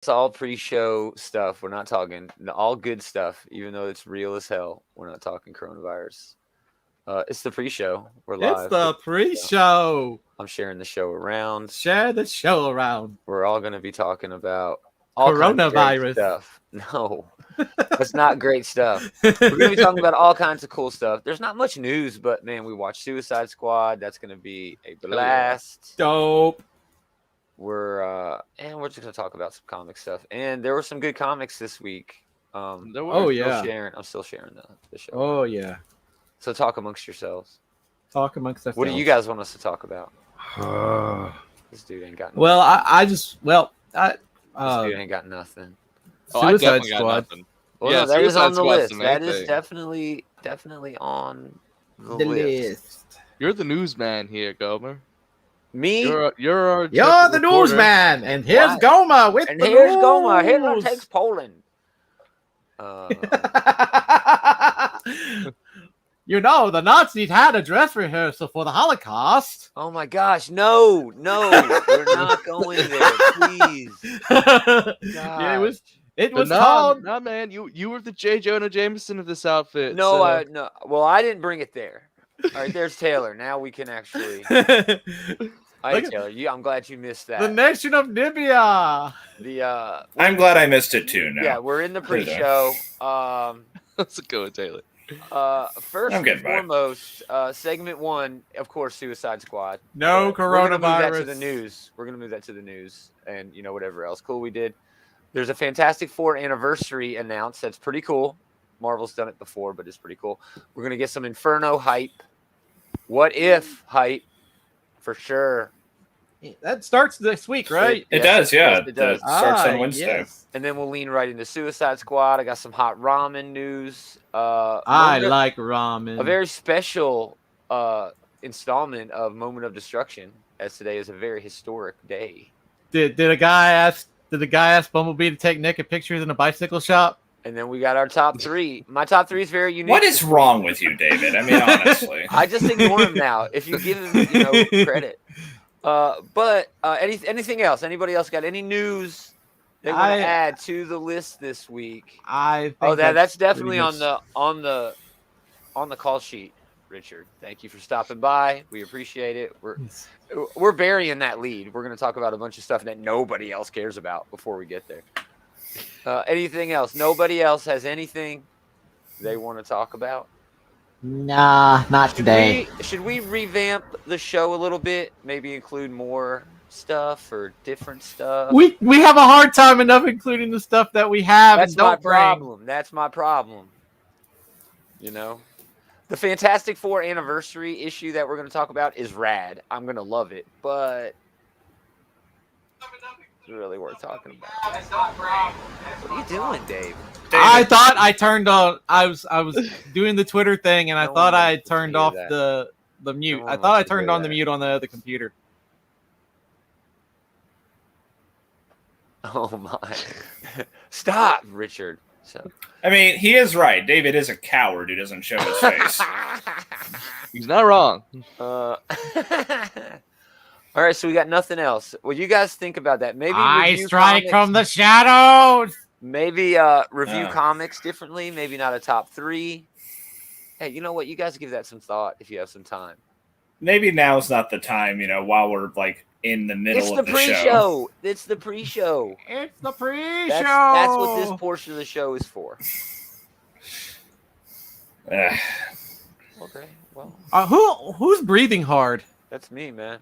It's all pre-show stuff. We're not talking all good stuff, even though it's real as hell. We're not talking coronavirus. It's the pre-show. We're live. It's the pre-show. I'm sharing the show around. Share the show around. We're all going to be talking about all coronavirus kinds of stuff. No, that's not great stuff. We're going to be talking about all kinds of cool stuff. There's not much news, but man, we watched Suicide Squad. That's going to be a blast. Dope. We're just going to talk about some comic stuff. And there were some good comics this week. I'm still sharing the show. Oh yeah. So talk amongst yourselves. Talk amongst ourselves. What do you guys want us to talk about? This dude ain't got nothing. This dude ain't got nothing. Suicide Squad. Well, yeah, no, that is on the Squad's list. That is definitely on the list. You're the newsman here, Gomer. Me? You're the newsman, and here's Goma with and the here's news. Goma. Hitler takes Poland. You know, the Nazis had a dress rehearsal for the Holocaust. Oh my gosh, no, we're not going there, please. Yeah, it was called. No, man, you were the J. Jonah Jameson of this outfit. No, so. no. Well, I didn't bring it there. All right, there's Taylor. Now we can actually. All right, Taylor. I'm glad you missed that. The nation of Libya. I'm glad I missed it too. Now. Yeah, we're in the pre-show. Let's go, Taylor. First and foremost, segment one, of course, Suicide Squad. No coronavirus. We're gonna move that to the news, and whatever else cool we did. There's a Fantastic Four anniversary announced. That's pretty cool. Marvel's done it before, but it's pretty cool. We're gonna get some Inferno hype. What if hype? For sure. That starts this week, right? It does, yeah. Yes, it does. It starts on Wednesday. Yes. And then we'll lean right into Suicide Squad. I got some hot ramen news. I like ramen. A very special installment of Moment of Destruction, as today is a very historic day. Did a guy ask Bumblebee to take naked pictures in a bicycle shop? And then we got our top three. My top three is very unique. What is wrong with you, David? I mean, honestly. I just ignore him now. If you give him, credit. But anything else? Anybody else got any news they want to add to the list this week? That's definitely on the call sheet, Richard. Thank you for stopping by. We appreciate it. We're burying that lead. We're going to talk about a bunch of stuff that nobody else cares about before we get there. Anything else? Nobody else has anything they want to talk about? Nah, not today. Should we revamp the show a little bit? Maybe include more stuff or different stuff? We have a hard time enough including the stuff that we have. That's my problem. That's my problem. The Fantastic Four anniversary issue that we're going to talk about is rad. I'm going to love it, but it's really worth talking about. What are you doing, Dave? I thought I turned on. I was doing the Twitter thing, and I thought I had turned off the mute. I thought I turned on the mute on the other computer. Oh my! Stop, Richard. I mean, he is right. David is a coward who doesn't show his face. He's not wrong. All right, so we got nothing else. Well, you guys think about that. Maybe I strike from the shadows. Maybe review comics differently. Maybe not a top three. Hey, you know what? You guys give that some thought if you have some time. Maybe now's not the time, while we're in the middle of the show. It's the pre-show. It's the pre-show. That's what this portion of the show is for. Okay, well. Who's breathing hard? That's me, man.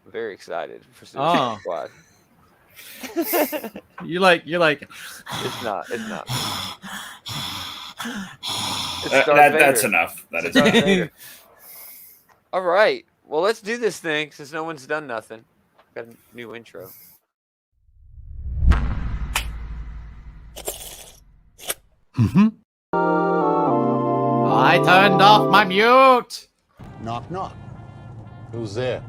I'm very excited for Suicide Squad. You're like. It's not. That's enough. That is enough. All right. Well, let's do this thing since no one's done nothing. Got a new intro. Mm-hmm. I turned off my mute. Knock, knock. Who's there?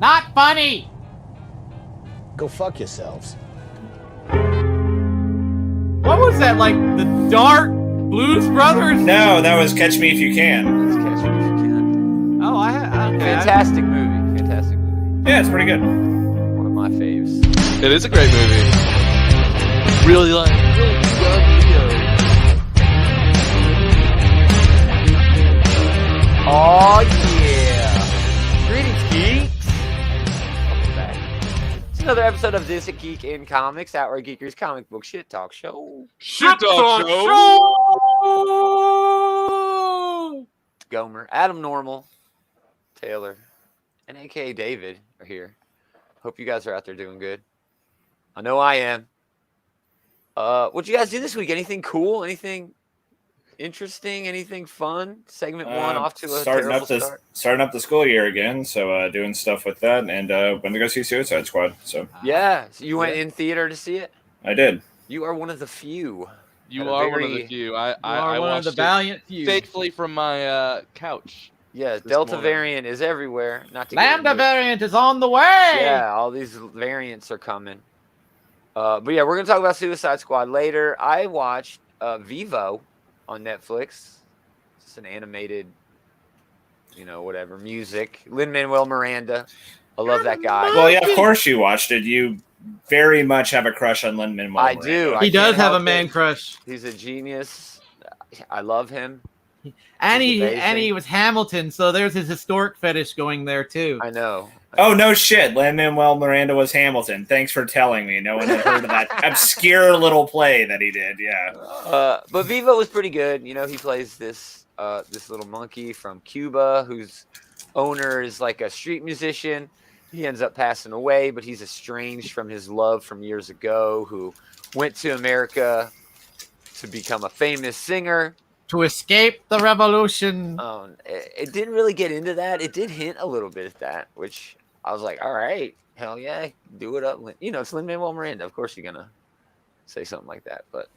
Not funny. Go fuck yourselves. What was that, like the Dark Blues Brothers? No, that was Catch Me If You Can. Let's Catch Me If You Can. Oh, Fantastic movie. Yeah, it's pretty good. One of my faves. It is a great movie. really love videos. Oh yeah! Greetings, geeks. Welcome back. It's another episode of This Geek in Comics, Outright Geekers comic book shit talk show. Shit talk show. Gomer, Adam Normal, Taylor, and AKA David are here. Hope you guys are out there doing good. I know I am. What'd you guys do this week? Anything cool? Anything interesting? Anything fun? Segment one off to a terrible start. Starting up the school year again, so doing stuff with that, and went to go see Suicide Squad. So so you went in theater to see it? I did. You are one of the few. You are one of the few. I one of the valiant few. Faithfully from my couch. Yeah, Delta variant is everywhere. Not to Lambda variant is on the way. Yeah, all these variants are coming. But yeah, we're gonna talk about Suicide Squad later. I watched Vivo on Netflix. It's an animated, whatever music. Lin-Manuel Miranda. I love that guy. Well, yeah, of course you watched it. You very much have a crush on Lin-Manuel Miranda. I do. He does have a man crush. He's a genius. I love him. And he was Hamilton, so there's his historic fetish going there too. I know. Oh, no shit. Lin-Manuel Miranda was Hamilton. Thanks for telling me. No one had heard of that obscure little play that he did. Yeah. But Vivo was pretty good. He plays this little monkey from Cuba whose owner is like a street musician. He ends up passing away, but he's estranged from his love from years ago who went to America to become a famous singer. To escape the revolution. It didn't really get into that. It did hint a little bit at that, which I was like, all right, hell yeah, do it up. It's Lin-Manuel Miranda. Of course you're going to say something like that. But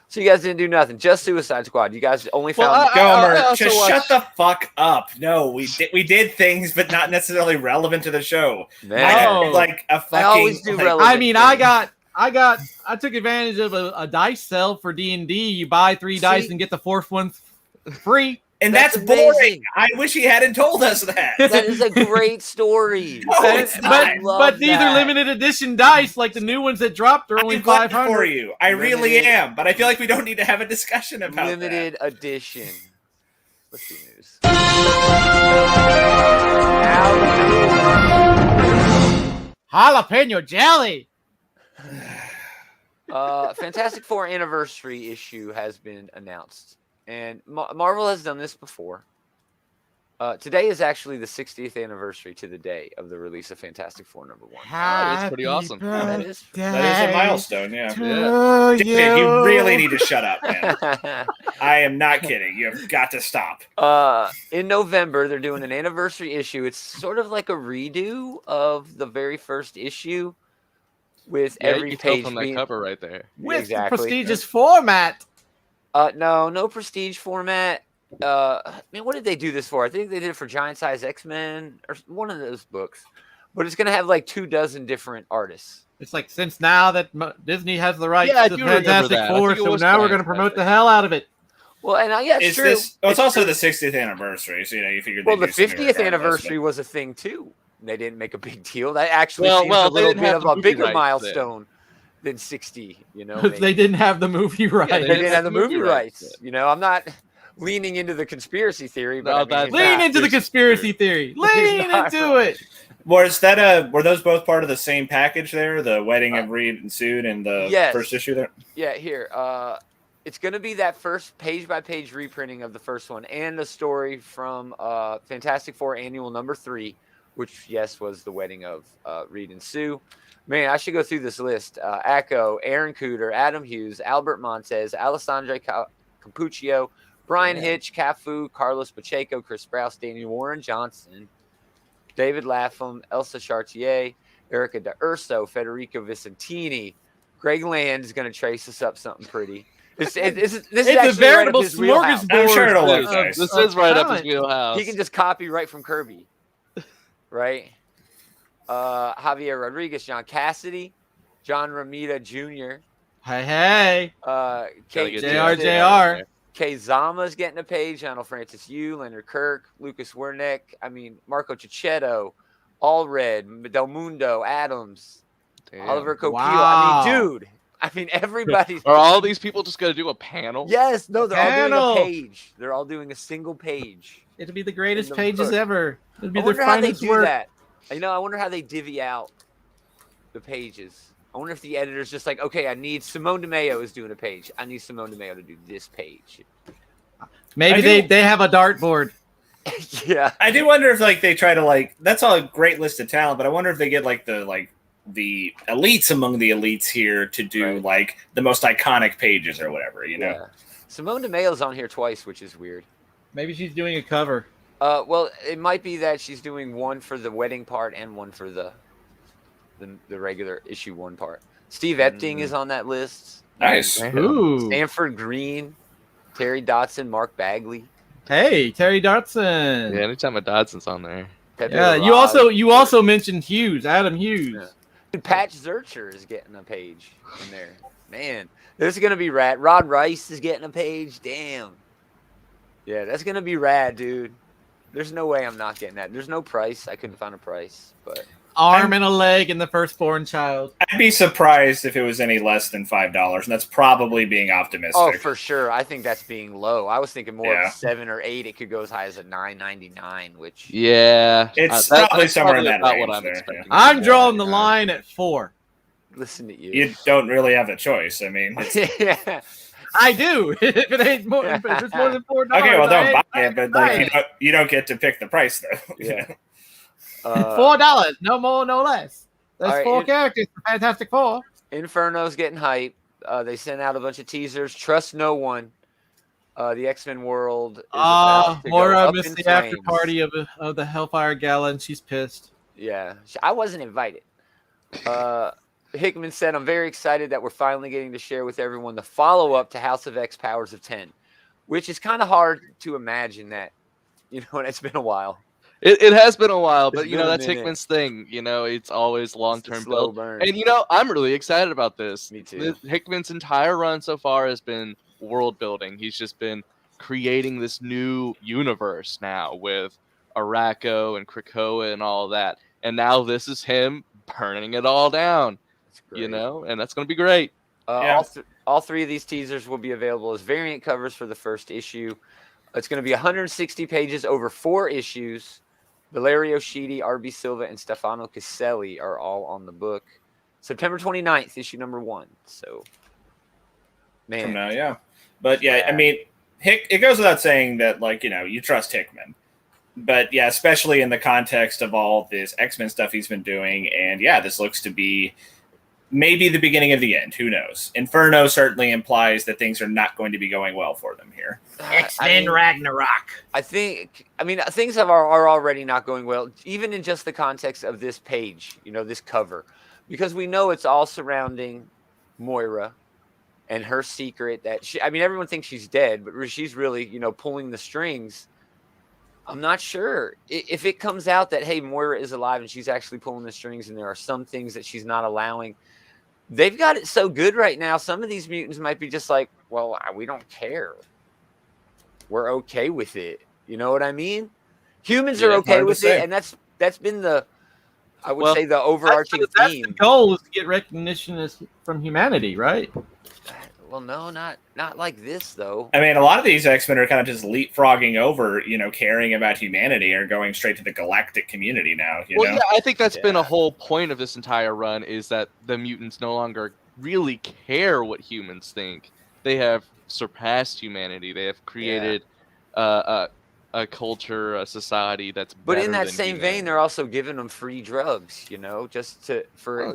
so you guys didn't do nothing. Just Suicide Squad. You guys only found... Gomer, just shut the fuck up. No, we did things, but not necessarily relevant to the show. Man. Like a fucking... I always do relevant I mean, things. I took advantage of a dice sell for D&D. You buy 3 dice and get the 4th one free. And that's boring. I wish he hadn't told us that. That is a great story. But these are limited edition dice, like the new ones that dropped are only 500. For you, I really am. But I feel like we don't need to have a discussion about limited edition. Let's see news. Jalapeno jelly. Fantastic Four anniversary issue has been announced, and Marvel has done this before. Today is actually the 60th anniversary to the day of the release of Fantastic Four #1. That's pretty awesome. That is a milestone. Yeah. You really need to shut up, man. I am not kidding. You have got to stop. In November, they're doing an anniversary issue. It's sort of like a redo of the very first issue. With every page from that cover right there. With the prestigious format. No prestige format. What did they do this for? I think they did it for Giant Size X-Men or one of those books. But it's going to have like 24 different artists. It's like, since now that Disney has the rights to the Fantastic Four, so now we're going to promote the hell out of it. Well, and it's true. It's also the 60th anniversary, so you figured. Well, the 50th anniversary was a thing too. They didn't make a big deal. That actually seems a little bit of a bigger milestone than 60. They didn't have the movie rights. Yeah, they didn't have the movie rights. I'm not leaning into the conspiracy theory, but lean into the conspiracy theory. Lean into it. Were those both part of the same package there? The wedding of Reed and Sue and the first issue there? Yeah, here. It's going to be that first page-by-page reprinting of the first one and a story from Fantastic Four Annual #3. Which, was the wedding of Reed and Sue. Man, I should go through this list. Echo, Aaron Cooter, Adam Hughes, Albert Montez, Alessandro Capuccio, Brian Hitch, Cafu, Carlos Pacheco, Chris Sprouse, Daniel Warren Johnson, David Lapham, Elsa Chartier, Erica D'Urso, Federico Vicentini. Greg Land is going to trace us up something pretty. This is a veritable smorgasbord. I'm sure it'll look nice. This is right up his wheelhouse. He can just copy right from Kirby. Right? Javier Rodriguez, John Cassidy, John Romita Jr. Hey. JR. Kay Zama's getting a page. Donald Francis Yu, Leonard Kirk, Lucas Wernick. Marco Cicchetto, Allred, Del Mundo, Adams, Oliver Coquille. Wow. Dude. mean, everybody. Are all these people just going to do a panel? Yes, no, they're all doing a page. They're all doing a single page. It'll be the greatest pages ever. It'll be their how they finest do work. that. I wonder how they divvy out the pages. I wonder if the editor's just like, okay, I need Simone DeMeo is doing a page. I need Simone DeMeo to do this page. Maybe they have a dartboard. Yeah. I do wonder if they try to that's all a great list of talent, but I wonder if they get the elites among the elites here to do the most iconic pages or whatever, you know. Yeah. Simone DeMeo's on here twice, which is weird. Maybe she's doing a cover. Well, it might be that she's doing one for the wedding part and one for the regular issue 1 part. Steve Epting is on that list. Nice. Ooh. Stanford Green, Terry Dodson, Mark Bagley. Hey, Terry Dodson. Yeah, anytime a Dodson's on there. Pepe Yeah, Rod. you also mentioned Hughes, Adam Hughes. Yeah. Patch Zurcher is getting a page in there. Man, this is gonna be rad. Rod Rice is getting a page. Damn. Yeah, that's gonna be rad, dude. There's no way I'm not getting that. There's no price. I couldn't find a price, but arm and a leg in the firstborn child. I'd be surprised if it was any less than $5, and that's probably being optimistic. oh, for sure. I think that's being low. I was thinking more Yeah. of 7 or 8. It could go as high as a $9.99, which Yeah. It's that's probably somewhere in that about range what I'm there, expecting. I'm drawing the line at 4. listen to you. You don't really have a choice. I mean, yeah. I do. If it ain't more, if it's more than $4, okay, well, don't I buy ain't it, but buying you don't get to pick the price though. Yeah. $4, no more, no less. There's all right, 4 characters. Fantastic Four. Inferno's getting hype. They sent out a bunch of teasers. Trust no one. The X-Men world is about to go Moira up missed in the after flames. party of the Hellfire Gala, and she's pissed. Yeah, I wasn't invited. Hickman said, I'm very excited that we're finally getting to share with everyone the follow-up to House of X Powers of 10, which is kind of hard to imagine that, and it's been a while. It has been a while, but It's been a that's minute. Hickman's thing. It's always long-term slow build. burn. And I'm really excited about this. Me too. Hickman's entire run so far has been world building. He's just been creating this new universe now with Arakko and Krakoa and all of that. And now this is him burning it all down. Great. And that's going to be great. Yeah. All 3 of these teasers will be available as variant covers for the first issue. It's going to be 160 pages over 4 issues. Valerio Schiti, R.B. Silva, and Stefano Caselli are all on the book. September 29th, issue number 1. So, man. From now, yeah. But yeah, I mean, it goes without saying that you trust Hickman. But yeah, especially in the context of all this X-Men stuff he's been doing, and yeah, this looks to be maybe the beginning of the end. Who knows? Inferno certainly implies that things are not going to be going well for them here. X-Men Ragnarok. I think things are already not going well, even in just the context of this page, this cover, because we know it's all surrounding Moira and her secret that everyone thinks she's dead, but she's really, pulling the strings. I'm not sure if it comes out that, hey, Moira is alive and she's actually pulling the strings and there are some things that she's not allowing. They've got it so good right now. Some of these mutants might be just like, well, we don't care. We're okay with it. You know what I mean? Humans are okay with it. And that's been the overarching theme. The goal is to get recognition from humanity, right? Well, no, not like this, though. I mean, a lot of these X-Men are kind of just leapfrogging over, caring about humanity or going straight to the galactic community now. Yeah, I think that's been a whole point of this entire run is that the mutants no longer really care what humans think. They have surpassed humanity. They have created a culture, a society that's But better in that than same humanity. vein, they're also giving them free drugs, just for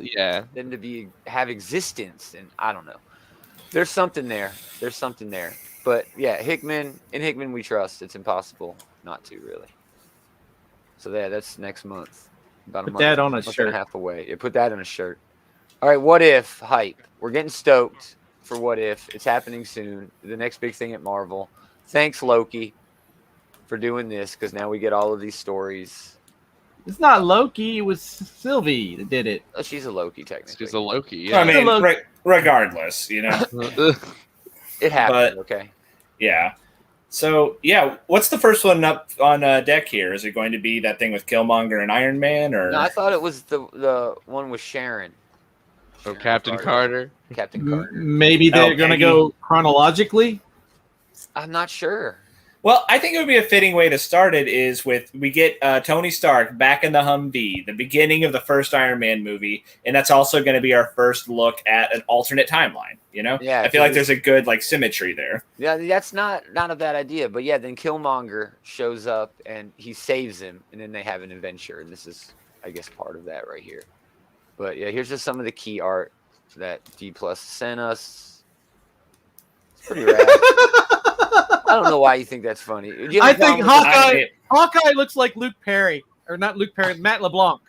them to have existence. And I don't know. There's something there. But yeah, Hickman we trust. It's impossible not to, really. So that's next month. About a month. Put that on a month shirt. and a half away. Yeah, put that on a shirt. All right, What If hype. We're getting stoked for What If. It's happening soon. The next big thing at Marvel. Thanks, Loki, for doing this, because now we get all of these stories. It's not Loki. It was Sylvie that did it. Oh, she's a Loki, technically. She's a Loki, yeah. I mean, regardless, It happened, okay? Yeah. So, yeah, what's the first one up on deck here? Is it going to be that thing with Killmonger and Iron Man? Or No, I thought it was the one with Sharon. Oh, Captain Carter. Captain Carter. Maybe they're going to go chronologically. I'm not sure. Well, I think it would be a fitting way to start it is with we get Tony Stark back in the Humvee, the beginning of the first Iron Man movie, and that's also going to be our first look at an alternate timeline. You know, yeah, I feel like there's a good like symmetry there. Yeah, that's not a bad idea. But yeah, then Killmonger shows up and he saves him, and then they have an adventure, and this is, I guess, part of that right here. But yeah, here's just some of the key art that D+ sent us. It's pretty rad. I don't know why you think that's funny. I think Hawkeye looks like Luke Perry, or not Luke Perry, Matt LeBlanc.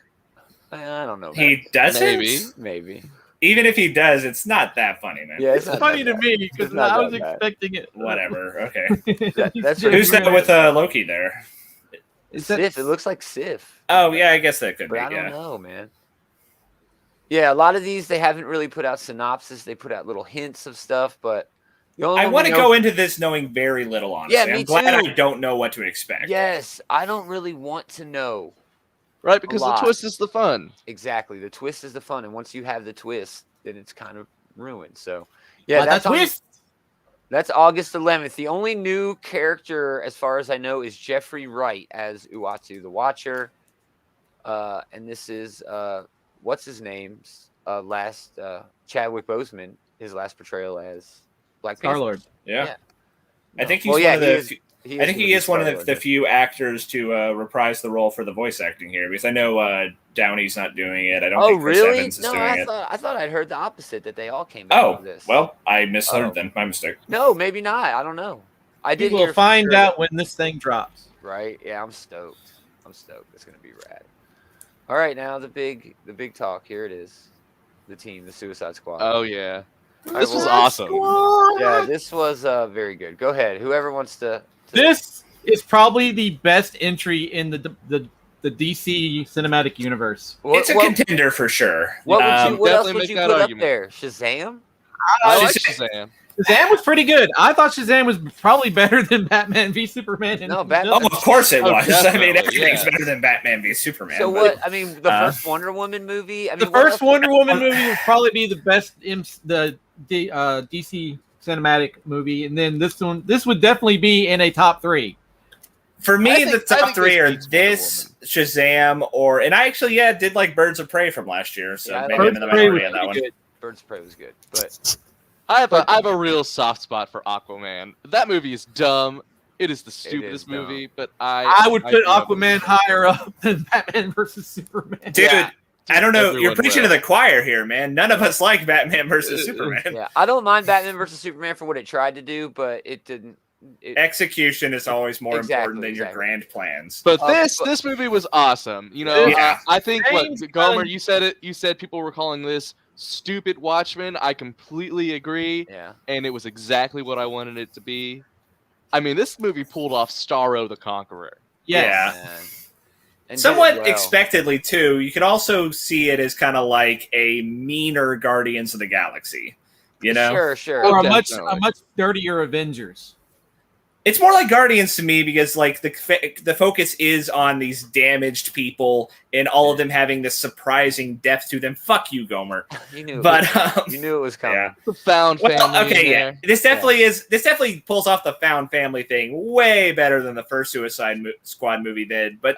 I don't know. He doesn't. Maybe. Even if he does, it's not that funny, man. Yeah, it's funny to me because I was expecting it. Whatever. Okay. That's who's that with Loki there? Sif. It looks like Sif. Oh yeah, I guess that could be. I don't know, man. Yeah, a lot of these they haven't really put out synopsis. They put out little hints of stuff, but I want to go into this knowing very little, honestly. Yeah, I'm glad I don't know what to expect. Yes, I don't really want to know. Right, because the twist is the fun. Exactly. The twist is the fun. And once you have the twist, then it's kind of ruined. So, yeah, that's August 11th. The only new character, as far as I know, is Jeffrey Wright as Uatu the Watcher. And this is, what's his name's last, Chadwick Boseman, his last portrayal as Black Panther. Star-Lord. Yeah. No. I think he's one of the... I think he is one of the few actors to reprise the role for the voice acting here, because I know Downey's not doing it. I don't think Chris Evans is doing it. I thought I'd heard the opposite, that they all came back with this. Well, I misheard then. My mistake. No, maybe not. I don't know. I did. We'll find out when this thing drops. Right? Yeah, I'm stoked. It's gonna be rad. All right, now the big talk. Here it is. The team, the Suicide Squad. Oh yeah, this was awesome. Yeah, this was very good. Go ahead. Whoever wants to. This is probably the best entry in the DC cinematic universe. It's a contender for sure. What else would you put up there? Shazam? I like Shazam. Shazam was pretty good. I thought Shazam was probably better than Batman v Superman. No, Batman. Oh, of course it was. I mean, everything's better than Batman v Superman. So what? I mean, the first Wonder Woman movie. I mean, the first Wonder Woman movie would probably be the best in the DC cinematic movie, and then this would definitely be in a top 3. For me, the top 3 are this, Shazam, and I actually did like Birds of Prey from last year, so maybe I'm in the minority on that one. Birds of Prey was good, but I have a real soft spot for Aquaman. That movie is dumb. It is the stupidest movie, but I would put Aquaman higher up than Batman versus Superman. Dude. Yeah. I don't know. You're preaching to the choir here, man. None of us like Batman versus Superman. Yeah, I don't mind Batman versus Superman for what it tried to do, but it didn't. Execution is always more important than your grand plans. But this movie was awesome. You know, I think Gomer, you said it. You said people were calling this stupid Watchmen. I completely agree. Yeah, and it was exactly what I wanted it to be. I mean, this movie pulled off Starro the Conqueror. Yes. Yeah. Somewhat expectedly, too. You could also see it as kind of like a meaner Guardians of the Galaxy. You know? Sure. Or a much dirtier Avengers. It's more like Guardians to me because like the focus is on these damaged people and all of them having this surprising depth to them. Fuck you, Gomer. You knew it was coming. Yeah. The found family. Okay, yeah. This definitely pulls off the found family thing way better than the first Suicide Squad movie did. But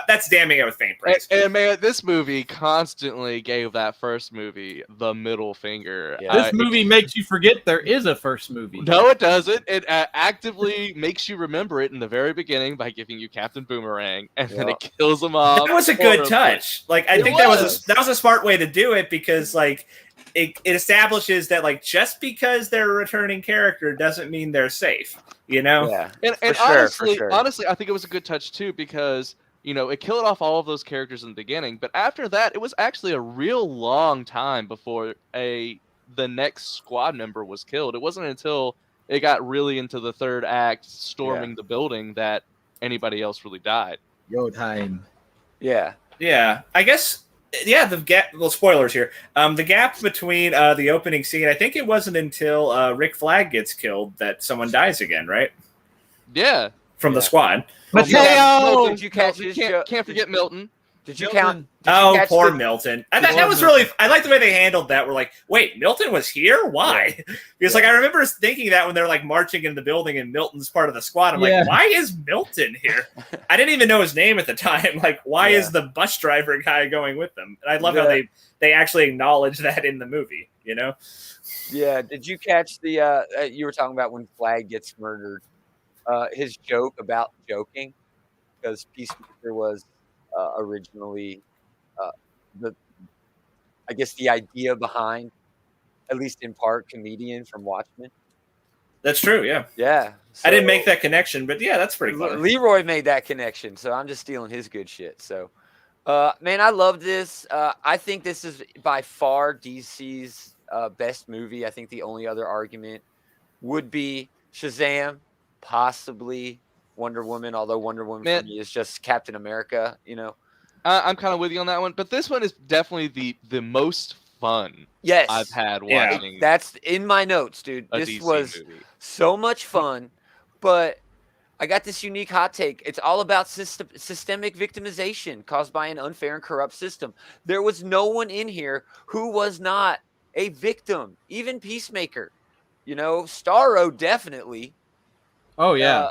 that's damning it with faint praise. And man, this movie constantly gave that first movie the middle finger. Yeah. This movie makes you forget there is a first movie. No, it doesn't. It actively makes you remember it in the very beginning by giving you Captain Boomerang, and then it kills them off. That was a good touch. Like I think that was a smart way to do it because like it establishes that like just because they're a returning character doesn't mean they're safe. You know? Yeah. And honestly, I think it was a good touch too because you know it killed off all of those characters in the beginning, but after that, it was actually a real long time before the next squad member was killed. It wasn't until it got really into the third act, storming the building, that anybody else really died. Yo time. Yeah. Yeah. I guess, the gap, well, spoilers here. The gap between the opening scene, I think it wasn't until Rick Flag gets killed that someone dies again, right? Yeah. From the squad. Mateo! Did you catch can't forget Milton. Did you count? Poor Milton. That was really. I like the way they handled that. We're like, wait, Milton was here? Why? Yeah. Because like I remember thinking that when they're like marching in the building and Milton's part of the squad. I'm like, why is Milton here? I didn't even know his name at the time. Like, why is the bus driver guy going with them? And I love how they actually acknowledge that in the movie. You know? Yeah. Did you catch the? You were talking about when Flag gets murdered. His joke about joking, because Peacemaker was originally I guess the idea behind, at least in part, comedian from Watchmen. That's true. Yeah. Yeah. So, I didn't make that connection, but yeah, that's pretty clever. Leroy made that connection, so I'm just stealing his good shit. So, man, I love this. I think this is by far DC's best movie. I think the only other argument would be Shazam, possibly Wonder Woman, although Wonder Woman for me is just Captain America, you know. I'm kind of with you on that one, but this one is definitely the most fun I've had watching. That's in my notes, dude. This DC was movie. So much fun, but I got this unique hot take. It's all about systemic victimization caused by an unfair and corrupt system. There was no one in here who was not a victim, even Peacemaker. You know, Starro definitely. Oh, yeah.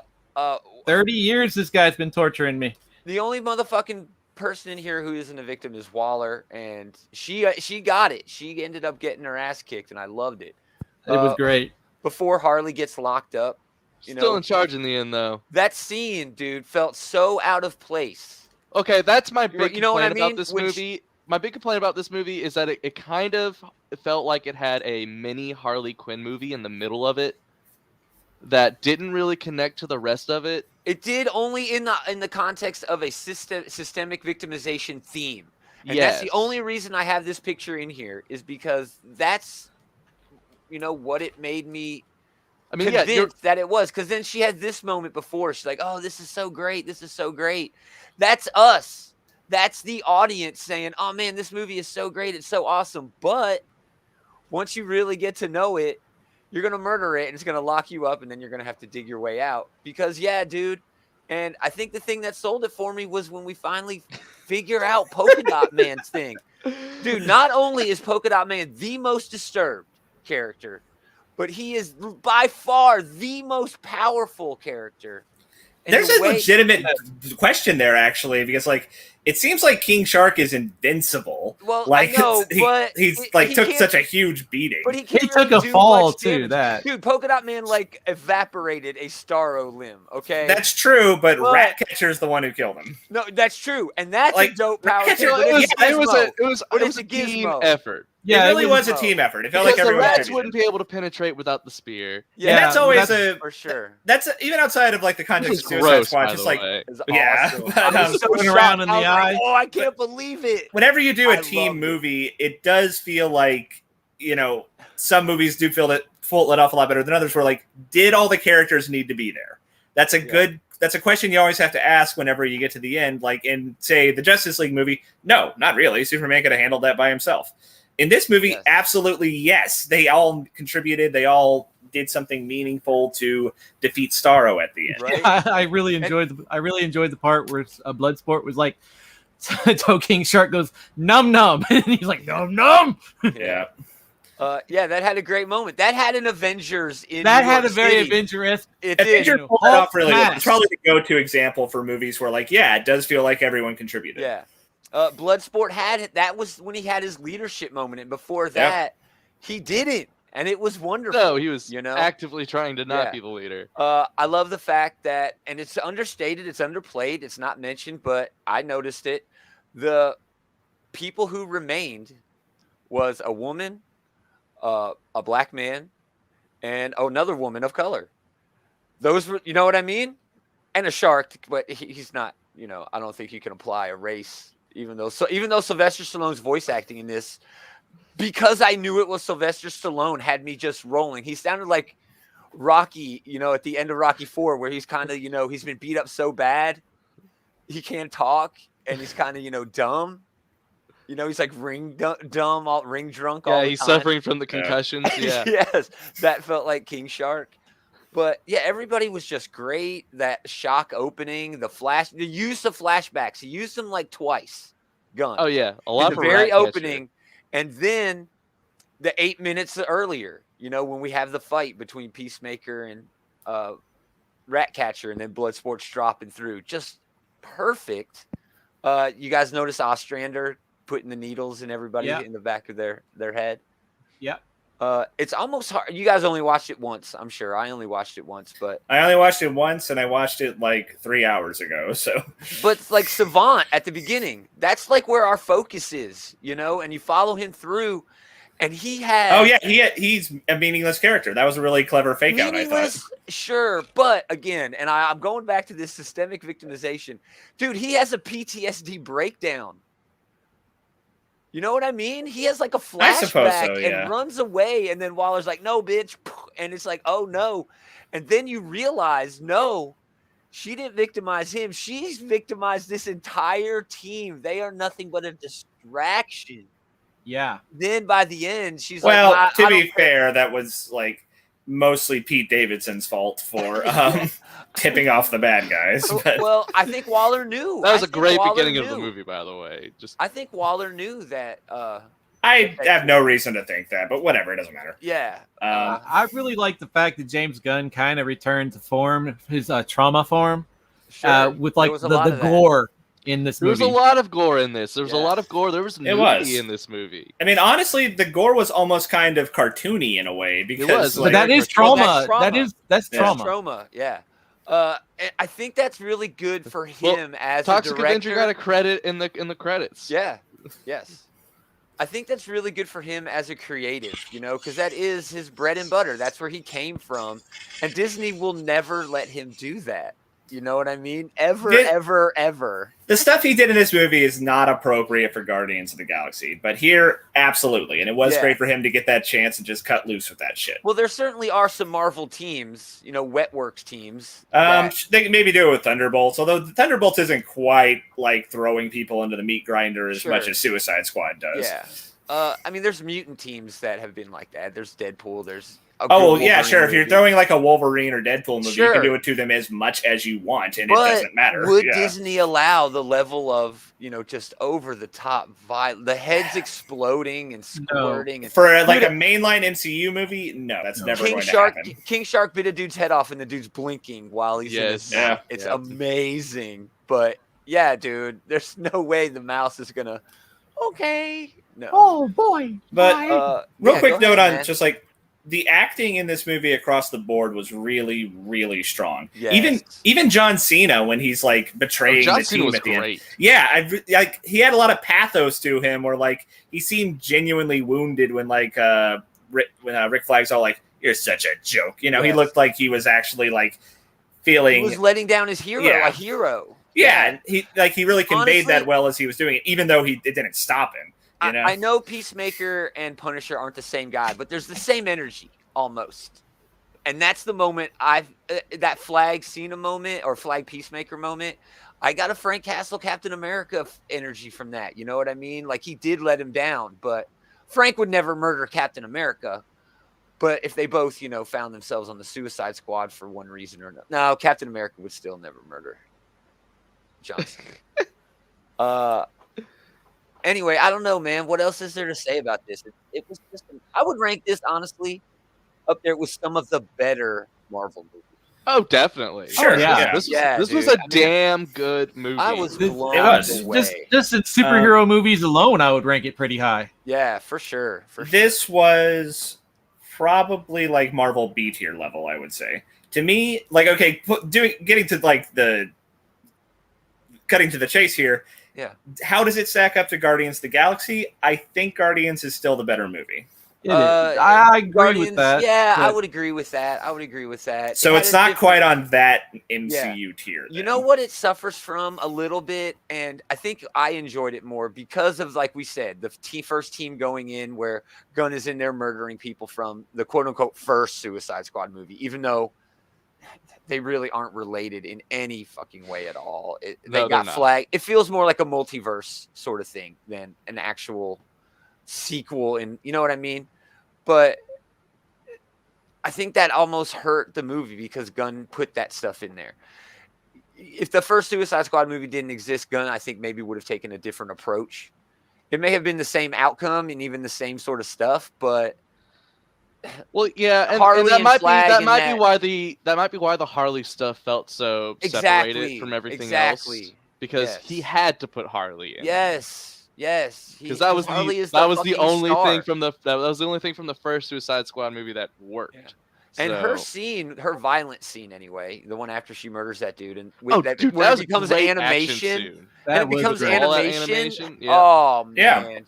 30 years this guy's been torturing me. The only motherfucking person in here who isn't a victim is Waller, and she got it. She ended up getting her ass kicked, and I loved it. It was great. Before Harley gets locked up. Still in charge in the end, though. That scene, dude, felt so out of place. Okay, that's my big complaint about this movie. My big complaint about this movie is that it kind of felt like it had a mini Harley Quinn movie in the middle of it that didn't really connect to the rest of it. It did only in the context of a systemic victimization theme. And that's the only reason I have this picture in here, is because that's, you know, what it made me convinced that it was. Because then she had this moment before. She's like, oh, this is so great. This is so great. That's us. That's the audience saying, oh, man, this movie is so great. It's so awesome. But once you really get to know it, you're going to murder it, and it's going to lock you up, and then you're going to have to dig your way out. Because, yeah, dude, and I think the thing that sold it for me was when we finally figure out Polka Dot Man's thing. Dude, not only is Polka Dot Man the most disturbed character, but he is by far the most powerful character. There's a legitimate question there, actually, because, like, it seems like King Shark is invincible. Well, like, I know, but he took such a huge beating. But he took a fall too. That dude, Polka Dot Man like evaporated a Starro limb. Okay, that's true, but Ratcatcher's the one who killed him. No, that's true, and that's like, a dope power. It was a team effort. Yeah, it really was a team effort. It felt like everyone the rats wouldn't be able to penetrate without the spear. Yeah, and that's always for sure. That's even outside of like the context of Suicide Squad. Just like, I'm so around in the eye. Like, oh, I can't believe it. Whenever you do a team movie, it does feel like, you know, some movies do feel that let off a lot better than others. Where like, did all the characters need to be there? That's a good. That's a question you always have to ask whenever you get to the end. Like in, say, the Justice League movie, no, not really. Superman could have handled that by himself. In this movie, absolutely yes. They all contributed. They all did something meaningful to defeat Starro at the end. Right? I really enjoyed the part where Bloodsport was like, King Shark goes num num, and he's like num num. Yeah. That had a great moment. That had an Avengers in that New had York a very City. Avengers. It Avengers did. pulled it off really well. It's probably the go-to example for movies where, like, yeah, it does feel like everyone contributed. Yeah. Bloodsport that was when he had his leadership moment, and before that, he didn't, and it was wonderful. No, he was actively trying to not be the leader. I love the fact that, and it's understated, it's underplayed, it's not mentioned, but I noticed it. The people who remained was a woman, a black man, and another woman of color. Those were, you know what I mean? And a shark, but he's not. You know, I don't think you can apply a race. Even though Sylvester Stallone's voice acting in this, because I knew it was Sylvester Stallone, had me just rolling. He sounded like Rocky, you know, at the end of Rocky IV, where he's kind of, you know, he's been beat up so bad he can't talk, and he's kind of, you know, dumb. You know, he's like ring drunk all the time. He's suffering from the concussions. Yeah. Yes, that felt like King Shark. But yeah, everybody was just great. That shock opening, the use of flashbacks. He used them like twice. Gunn. Oh yeah, a in lot the for very Ratcatcher. opening, and then the 8 minutes earlier, when we have the fight between Peacemaker and Ratcatcher, and then Bloodsport's dropping through, just perfect. You guys notice Ostrander putting the needles in everybody in the back of their head? Yeah. It's almost hard. You guys only watched it once, I'm sure. I only watched it once, but I only watched it once, and I watched it like 3 hours ago. So, but like Savant at the beginning, that's like where our focus is, and you follow him through, and he has. Oh yeah, he's a meaningless character. That was a really clever fake out, I thought. Sure, but again, and I'm going back to this systemic victimization, dude. He has a PTSD breakdown. You know what I mean? He has like a flashback and runs away, and then Waller's like, "No, bitch," and it's like, "Oh no," and then you realize, no, she didn't victimize him. She's victimized this entire team. They are nothing but a distraction. Yeah. Then by the end, she's well, like, to be fair, that was like mostly Pete Davidson's fault for tipping off the bad guys. But. Well, I think Waller knew. That was a great beginning of the movie, by the way. I think Waller knew that. I have no reason to think that, but whatever, it doesn't matter. Yeah. I really like the fact that James Gunn kind of returned to form, his trauma form, with like the gore in this movie. There was a lot of gore in this. There was a lot of gore. There was nudity in this movie. I mean, honestly, the gore was almost kind of cartoony in a way because it was, but that is trauma. That's trauma. That's trauma. Yeah. I think that's really good for him as a director. Toxic Avenger got a credit in the credits. Yeah. Yes. I think that's really good for him as a creative, because that is his bread and butter. That's where he came from. And Disney will never let him do that. You know what I mean? Ever. The stuff he did in this movie is not appropriate for Guardians of the Galaxy, but here, absolutely. And it was great for him to get that chance and just cut loose with that shit. Well, there certainly are some Marvel teams, Wetworks teams. They can maybe do it with Thunderbolts, although the Thunderbolts isn't quite like throwing people into the meat grinder as much as Suicide Squad does. Yeah. I mean, there's mutant teams that have been like that. There's Deadpool. There's yeah, sure. If you're throwing like a Wolverine or Deadpool movie, you can do it to them as much as you want, and it doesn't matter. Would Disney allow the level of, just over the top the heads exploding and squirting? And, for like a mainline MCU movie, no, that's never going to happen. King Shark bit a dude's head off, and the dude's blinking while he's in his mouth. It's amazing. But yeah, dude, there's no way the mouse is gonna. Okay. No. Oh boy. But real quick note on just like. The acting in this movie across the board was really, really strong. Yes. Even John Cena, when he's like betraying the team at the end. Yeah, he had a lot of pathos to him, where like he seemed genuinely wounded when like Rick Flag's all like, "You're such a joke," He looked like he was actually like feeling he was letting down his hero, a hero. Yeah, he really conveyed that well as he was doing it, even though it didn't stop him. I know Peacemaker and Punisher aren't the same guy, but there's the same energy almost. And that's the moment that Flag Cena moment or Flag Peacemaker moment. I got a Frank Castle Captain America energy from that. You know what I mean? Like he did let him down, but Frank would never murder Captain America. But if they both, found themselves on the Suicide Squad for one reason or another. No, Captain America would still never murder Johnson. Anyway, I don't know, man. What else is there to say about this? It was just I would rank this honestly up there with some of the better Marvel movies. Oh, definitely. Sure. Yeah. This was a damn good movie. I was blown away. Just in superhero movies alone, I would rank it pretty high. Yeah, for sure. This was probably like Marvel B tier level, I would say. To me, like getting to like the cutting to the chase here. Yeah. How does it stack up to Guardians of the Galaxy? I think Guardians is still the better movie. I agree with that. Yeah, I would agree with that. So it's not quite on that MCU tier. You know what it suffers from a little bit, and I think I enjoyed it more because of, like we said, the first team going in where Gunn is in there murdering people from the quote-unquote first Suicide Squad movie, even though they really aren't related in any fucking way at all. They got flagged. It feels more like a multiverse sort of thing than an actual sequel. And you know what I mean? But I think that almost hurt the movie because Gunn put that stuff in there. if the first Suicide Squad movie didn't exist, Gunn, I think maybe would have taken a different approach. It may have been the same outcome and even the same sort of stuff, but well, yeah, and that might be why the Harley stuff felt so separated from everything else. Because he had to put Harley in. Yes, because that was the only thing from the first Suicide Squad movie that worked. Yeah. And her violent scene anyway, the one after she murders that dude, and that becomes animation. That becomes animation. Yeah. Oh man,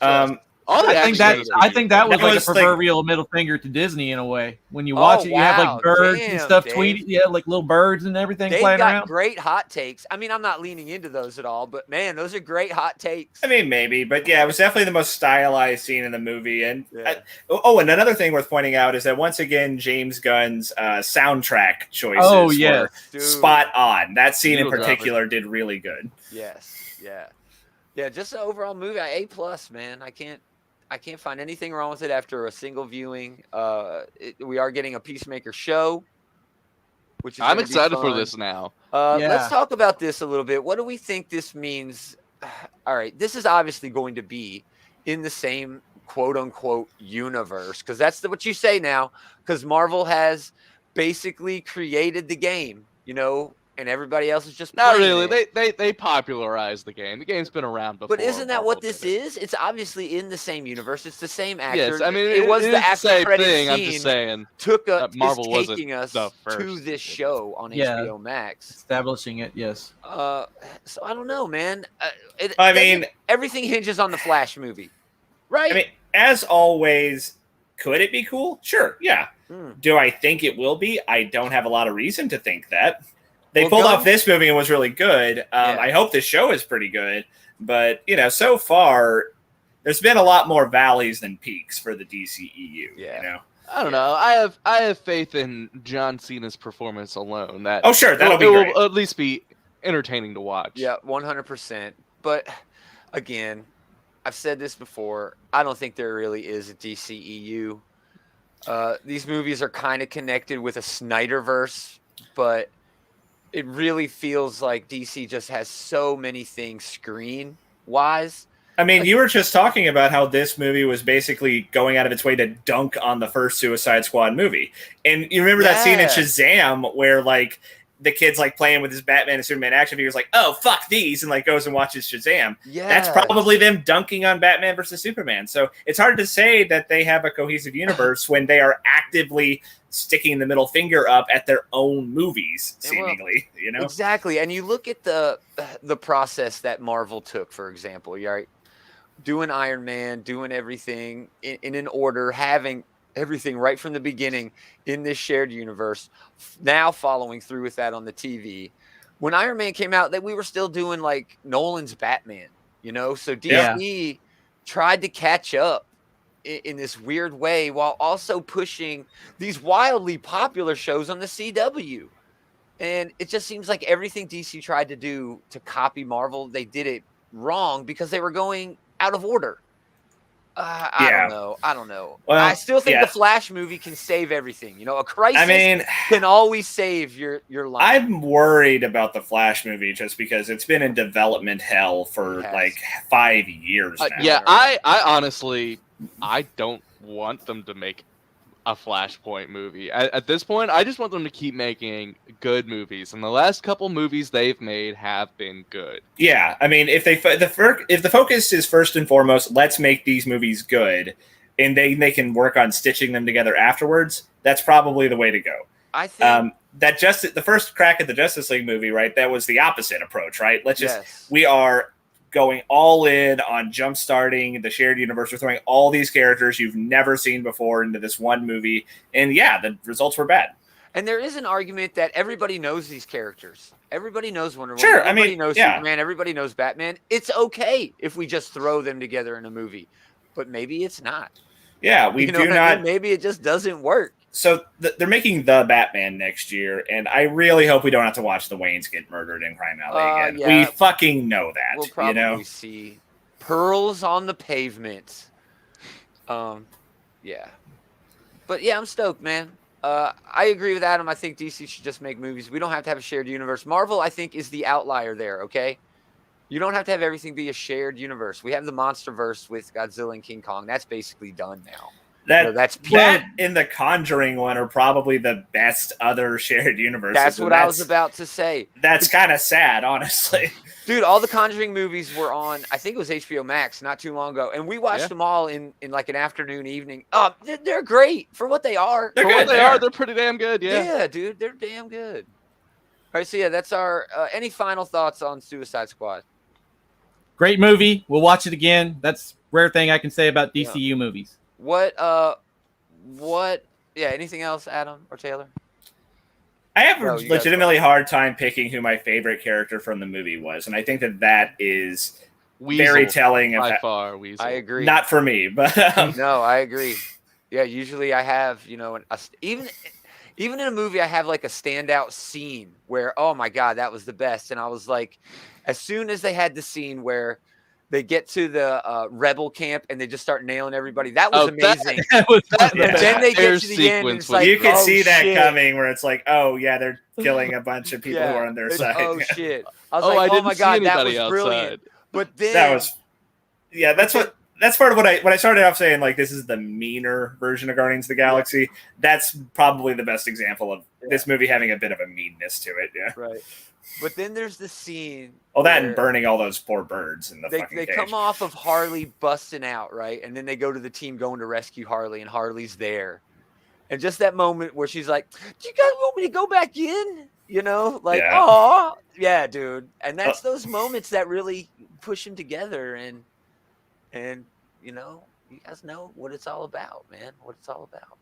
I think that was like a proverbial middle finger to Disney in a way. When you watch it, you have like birds and stuff tweeting, like little birds and everything playing around. They got great hot takes. I mean, I'm not leaning into those at all, but man, those are great hot takes. I mean, maybe, but yeah, it was definitely the most stylized scene in the movie. And and another thing worth pointing out is that once again, James Gunn's soundtrack choices were spot on. That scene in particular did really good. Yes, yeah. Just the overall movie, A+, man. I can't find anything wrong with it after a single viewing. We are getting a Peacemaker show, which is I'm excited for this now. Let's talk about this a little bit. What do we think this means? All right, this is obviously going to be in the same quote-unquote universe, because that's what you say now, because Marvel has basically created the game, and everybody else is just not really. They popularized the game. The game's been around before. But isn't that what this is? It's obviously in the same universe. It's the same actor. Yes, I mean it was the after credit scene. I'm just saying Marvel was taking us to this show on HBO Max, establishing it. Yes. So I don't know, man. Everything hinges on the Flash movie, right? I mean, as always, could it be cool? Sure, yeah. Do I think it will be? I don't have a lot of reason to think that. They pulled off this movie and was really good. I hope this show is pretty good. But, so far, there's been a lot more valleys than peaks for the DCEU. Yeah. I don't know. I have faith in John Cena's performance alone. That that'll be great. Will at least be entertaining to watch. Yeah, 100%. But, again, I've said this before. I don't think there really is a DCEU. These movies are kind of connected with a Snyderverse, but it really feels like DC just has so many things screen-wise. I mean, you were just talking about how this movie was basically going out of its way to dunk on the first Suicide Squad movie. And you remember that scene in Shazam where, the kid's, playing with his Batman and Superman action figures, oh, fuck these, and, goes and watches Shazam. Yeah. That's probably them dunking on Batman versus Superman. So it's hard to say that they have a cohesive universe when they are actively sticking the middle finger up at their own movies, seemingly, Exactly. And you look at the process that Marvel took, for example, right? Doing Iron Man, doing everything in an order, having everything right from the beginning in this shared universe, now following through with that on the TV. When Iron Man came out, we were still doing Nolan's Batman, so DC tried to catch up in this weird way while also pushing these wildly popular shows on the CW. And it just seems like everything DC tried to do to copy Marvel, they did it wrong because they were going out of order. I don't know. Well, I still think the Flash movie can save everything. A crisis can always save your life. I'm worried about the Flash movie just because it's been in development hell for 5 years now. I honestly, I don't want them to make a Flashpoint movie. At this point, I just want them to keep making good movies, and the last couple movies they've made have been good. Yeah, I mean, if the focus is first and foremost, let's make these movies good, and they can work on stitching them together afterwards, that's probably the way to go. I think the first crack at the Justice League movie, right? That was the opposite approach, right? We are going all in on jump-starting the shared universe. We're throwing all these characters you've never seen before into this one movie. And the results were bad. And there is an argument that everybody knows these characters. Everybody knows Wonder Woman. Sure, everybody knows Superman. Everybody knows Batman. It's okay if we just throw them together in a movie. But maybe it's not. Yeah, we do not. Maybe it just doesn't work. So they're making the Batman next year, and I really hope we don't have to watch the Waynes get murdered in Crime Alley again. We fucking know that. We'll probably see pearls on the pavement. But I'm stoked, man. I agree with Adam. I think DC should just make movies. We don't have to have a shared universe. Marvel, I think, is the outlier there, okay? You don't have to have everything be a shared universe. We have the MonsterVerse with Godzilla and King Kong. That's basically done now. That and the Conjuring one are probably the best other shared universes. That's what I was about to say. That's kind of sad, honestly. Dude, all the Conjuring movies were on, I think it was HBO Max not too long ago. And we watched them all in like an afternoon, evening. They're great for what they are. They're pretty damn good, Yeah, dude, they're damn good. All right, so yeah, that's our any final thoughts on Suicide Squad? Great movie. We'll watch it again. That's a rare thing I can say about DCU movies. Anything else, Adam or Taylor? I have a legitimately hard time picking who my favorite character from the movie was, and I think that is very telling. By far, Weasel. I agree. Not for me, but no, I agree. Yeah, usually I have, even in a movie, I have like a standout scene where, oh my god, that was the best, and I was like, as soon as they had the scene where they get to the rebel camp and they just start nailing everybody. That was amazing. And then they get to the end and it's like, you can see that coming where it's like, oh yeah, they're killing a bunch of people who are on their side. Oh shit. I was like, oh my god, that was brilliant. But then that's part of what I started off saying, like, this is the meaner version of Guardians of the Galaxy. That's probably the best example of this movie having a bit of a meanness to it. Yeah. Right. But then there's the scene. That and burning all those poor birds in the fucking cage. They come off of Harley busting out, right? And then they go to the team going to rescue Harley, and Harley's there. And just that moment where she's like, do you guys want me to go back in? Oh, yeah, dude. And that's those moments that really push them together. And you guys know what it's all about, man. What it's all about.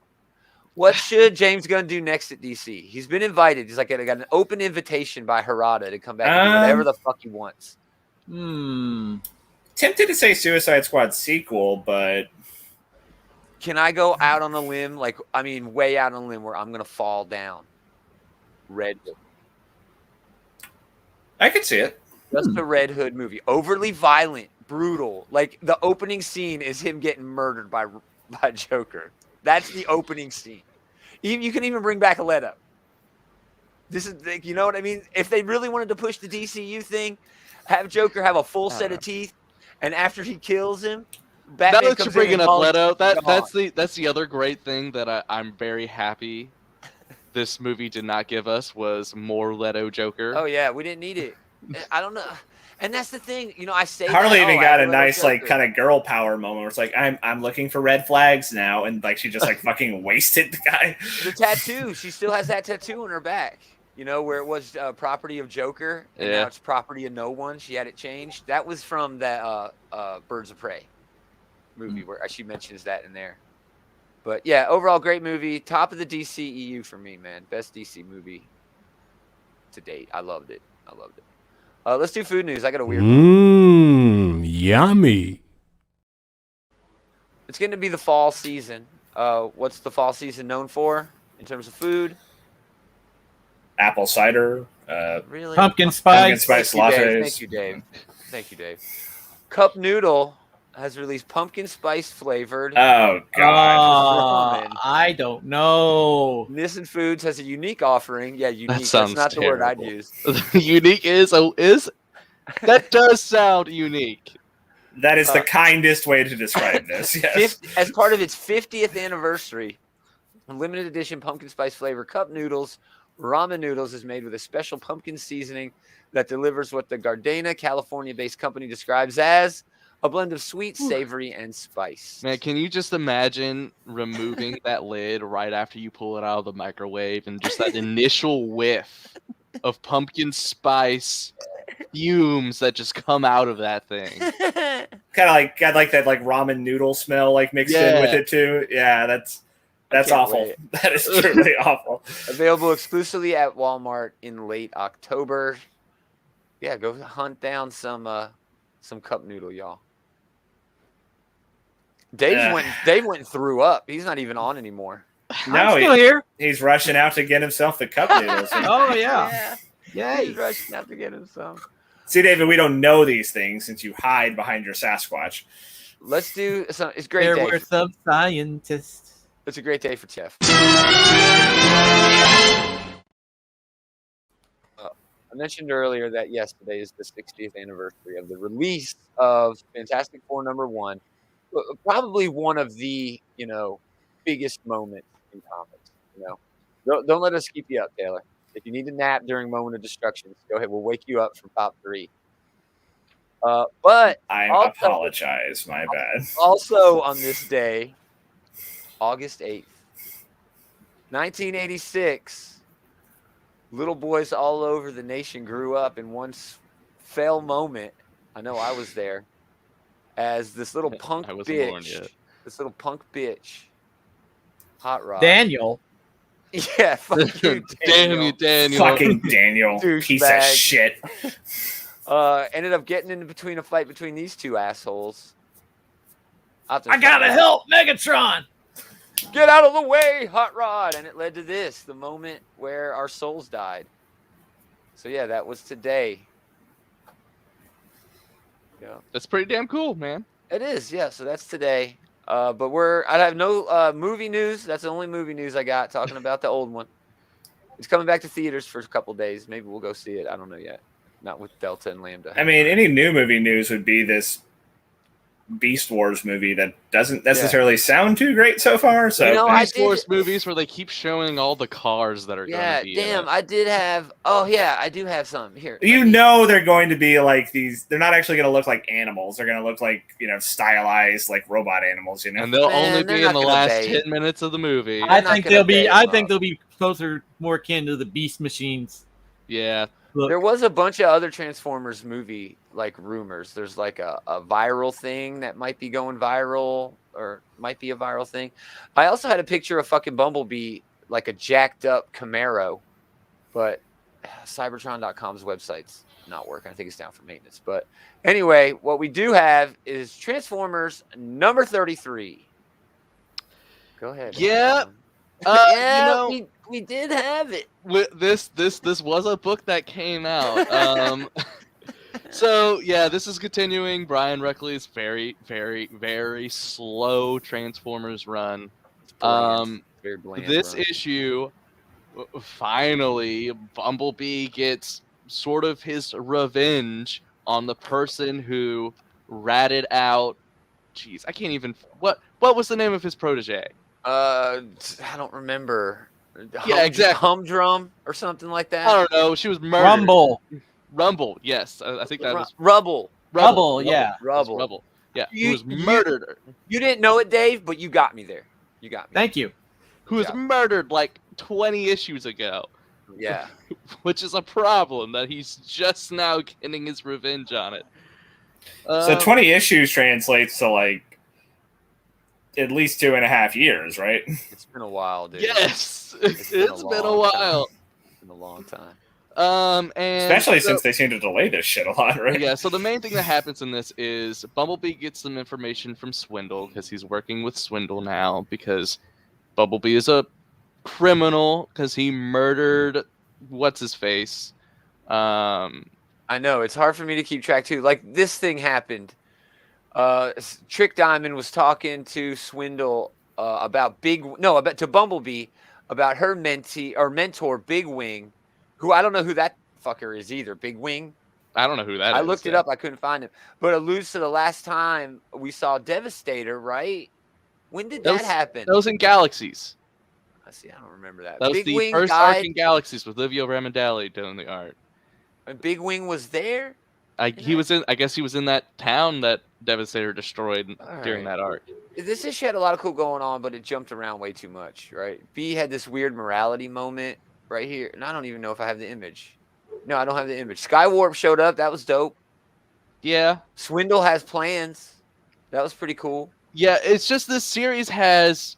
What should James Gunn do next at DC? He's been invited. He's like, I got an open invitation by Harada to come back and do whatever the fuck he wants. Tempted to say Suicide Squad sequel, but can I go out on a limb? Way out on a limb where I'm going to fall down. Red Hood. I could see it. Just a Red Hood movie. Overly violent, brutal. Like, the opening scene is him getting murdered by Joker. That's the opening scene. You can even bring back a Leto. This is, you know what I mean? If they really wanted to push the DCU thing, have Joker have a full set of teeth, and after he kills him, Batman now that you're bringing up Leto, that's the other great thing that I'm very happy this movie did not give us was more Leto Joker. Oh yeah, we didn't need it. I don't know. And that's the thing, I say Harley even got a nice kind of girl power moment where it's like, I'm looking for red flags now, and like she just like fucking wasted the guy. The tattoo, she still has that tattoo on her back. Where it was property of Joker, and now it's property of no one. She had it changed. That was from that Birds of Prey movie where she mentions that in there. But yeah, overall great movie. Top of the DCEU for me, man. Best DC movie to date. I loved it. Let's do food news. I got a weird one. Yummy. It's going to be the fall season. What's the fall season known for in terms of food? Apple cider. Really? Pumpkin spice lattes. Thank you, Dave. Cup Noodle has released pumpkin spice flavored. Oh, God. I don't know. Nissen Foods has a unique offering. Yeah, unique. That's not terrible. The word I'd use. Unique is that does sound unique. That is the kindest way to describe this. Yes. As part of its 50th anniversary, a limited edition pumpkin spice flavor cup noodles, ramen noodles is made with a special pumpkin seasoning that delivers what the Gardena, California-based company describes as a blend of sweet, savory, and spice. Man, can you just imagine removing that lid right after you pull it out of the microwave and just that initial whiff of pumpkin spice fumes that just come out of that thing? Kind of like got like that like ramen noodle smell like mixed in with it too. Yeah, that's awful. Wait. That is truly awful. Available exclusively at Walmart in late October. Yeah, go hunt down some cup noodle, y'all. Dave went and threw up. He's not even on anymore. No, I'm still here. He's rushing out to get himself the cup noodles. Oh yeah. He's rushing out to get himself. See, David, we don't know these things since you hide behind your Sasquatch. Let's do some. It's great. There were some scientists. It's a great day for Jeff. I mentioned earlier that yesterday is the 60th anniversary of the release of Fantastic Four #1. Probably one of the, biggest moments in comics, Don't let us keep you up, Taylor. If you need a nap during Moment of Destruction, go ahead. We'll wake you up from top 3. But I apologize. My bad. Also on this day, August 8th, 1986, little boys all over the nation grew up in one fell moment. I know I was there. As this little punk bitch, Hot Rod. Daniel. Yeah, fuck you, Daniel. Damn you, Daniel. Fucking Daniel. Piece of shit. Ended up getting in between a fight between these two assholes. I gotta help Megatron. Get out of the way, Hot Rod. And it led to this, the moment where our souls died. So yeah, that was today. Yeah. That's pretty damn cool, man. It is, yeah. So that's today. But I have no movie news. That's the only movie news I got, talking about the old one. It's coming back to theaters for a couple days. Maybe we'll go see it. I don't know yet. Not with Delta and Lambda. I mean, any new movie news would be this Beast Wars movie that doesn't necessarily sound too great so far. So Beast Wars movies where they keep showing all the cars that are going to be. Yeah, damn, I did have. Oh yeah, I do have some here. They're going to be like these. They're not actually going to look like animals. They're going to look like stylized like robot animals. And they'll only be in the last 10 minutes of the movie. I think they'll be closer, more akin to the Beast Machines. Yeah. Look. There was a bunch of other Transformers movie like rumors. There's like a viral thing that might be going viral or might be a viral thing. I also had a picture of fucking Bumblebee, like a jacked up Camaro, but Cybertron.com's website's not working. I think it's down for maintenance. But anyway, what we do have is Transformers number 33. Go ahead. Yeah. We did have it. This was a book that came out. So yeah, this is continuing Brian Ruckley's very, very, very slow Transformers run. Very bland this run. Issue, finally, Bumblebee gets sort of his revenge on the person who ratted out. Jeez, I can't even. What was the name of his protege? I don't remember. Yeah, exactly. Humdrum or something like that. I don't know. She was murdered. Rumble. Yes, I think that was Rubble. Yeah. Rubble. Yeah, who was murdered. You didn't know it, Dave, but you got me there. You got me. Thank you. Who was murdered like 20 issues ago. Yeah. Which is a problem that he's just now getting his revenge on it. So 20 issues translates to like at least 2.5 years, right? It's been a while, dude. Yes, it's been a while. It's been a long time. And especially since they seem to delay this shit a lot, right? Yeah. So the main thing that happens in this is Bumblebee gets some information from Swindle because he's working with Swindle now because Bumblebee is a criminal because he murdered what's his face. I know it's hard for me to keep track too. Like this thing happened. Trick Diamond was talking to Swindle to Bumblebee about her mentor Big Wing, who I don't know who that fucker is either. Big Wing. I don't know who that is. I looked it up. I couldn't find him. But it alludes to the last time we saw Devastator, right? When did that happen? That was in Galaxies. I see. I don't remember that. That was Big the Wing first arc in Galaxies with Livio Ramondelli doing the art. And Big Wing was there? I guess he was in that town that Devastator destroyed during that arc. This issue had a lot of cool going on, but it jumped around way too much, right? B had this weird morality moment right here, and I don't even know if I have the image. No, I don't have the image. Skywarp showed up. That was dope. Yeah. Swindle has plans. That was pretty cool. Yeah, it's just this series has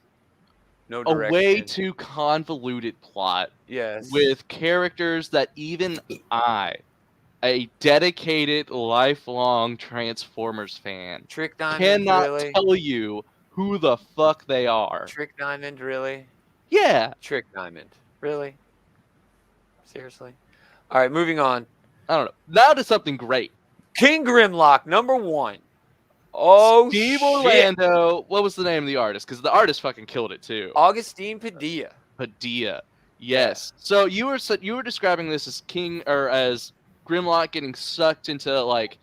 a way too convoluted plot. Yes. With characters that even I, a dedicated, lifelong Transformers fan, Trick Diamond, cannot tell you who the fuck they are. Trick Diamond, really? Yeah. Trick Diamond. Really? Seriously? All right, moving on. I don't know. Now to something great. King Grimlock, #1. Oh, Steve Orlando. What was the name of the artist? Because the artist fucking killed it, too. Augustine Padilla. Yes. Yeah. So you were describing this as as Grimlock getting sucked into like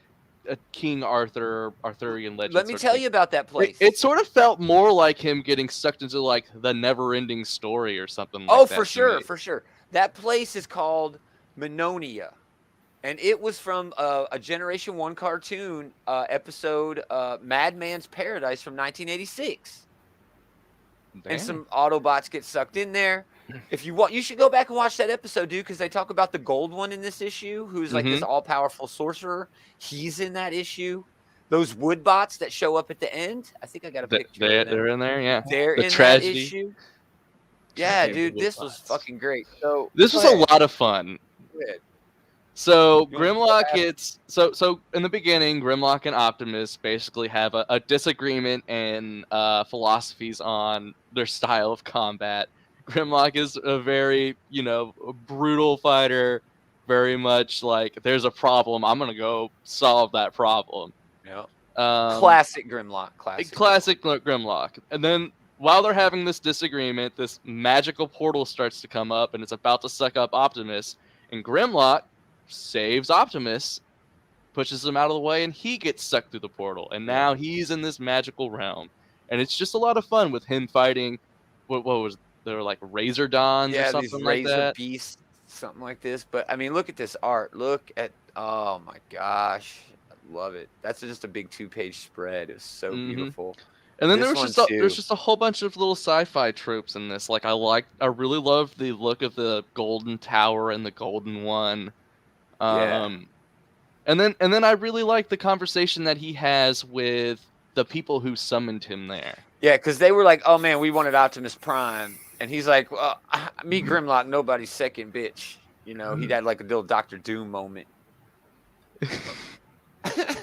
a King Arthurian legend. Let me tell you about that place. It sort of felt more like him getting sucked into like the never-ending story or something like that. Oh, for sure. That place is called Minonia. And it was from a Generation 1 cartoon episode, Madman's Paradise from 1986. Damn. And some Autobots get sucked in there. If you want, you should go back and watch that episode, dude, because they talk about the gold one in this issue, who's like this all-powerful sorcerer. He's in that issue. Those wood bots that show up at the end. I think I got a picture. They're in there, yeah. They're in that issue. Yeah, dude, this was fucking great. So this was a lot of fun. So Grimlock so in the beginning, Grimlock and Optimus basically have a disagreement and philosophies on their style of combat. Grimlock is a very, brutal fighter, very much like there's a problem, I'm gonna go solve that problem. Yeah. Classic Grimlock. Classic Grimlock. And then while they're having this disagreement, this magical portal starts to come up and it's about to suck up Optimus, and Grimlock saves Optimus, pushes him out of the way, and he gets sucked through the portal. And now he's in this magical realm. And it's just a lot of fun with him fighting, what was they were like Razor Dons or something these like Razor that. Beasts, something like this. But I mean, look at this art. Look at, oh my gosh, I love it. That's just a big 2-page spread. It's so beautiful. And then there's just a whole bunch of little sci-fi tropes in this. Like I really love the look of the Golden Tower and the Golden One. And then I really like the conversation that he has with the people who summoned him there. Yeah, because they were like, "Oh man, we wanted Optimus Prime," and he's like, "Well, me Grimlock, nobody's second bitch." He had like a little Dr. Doom moment.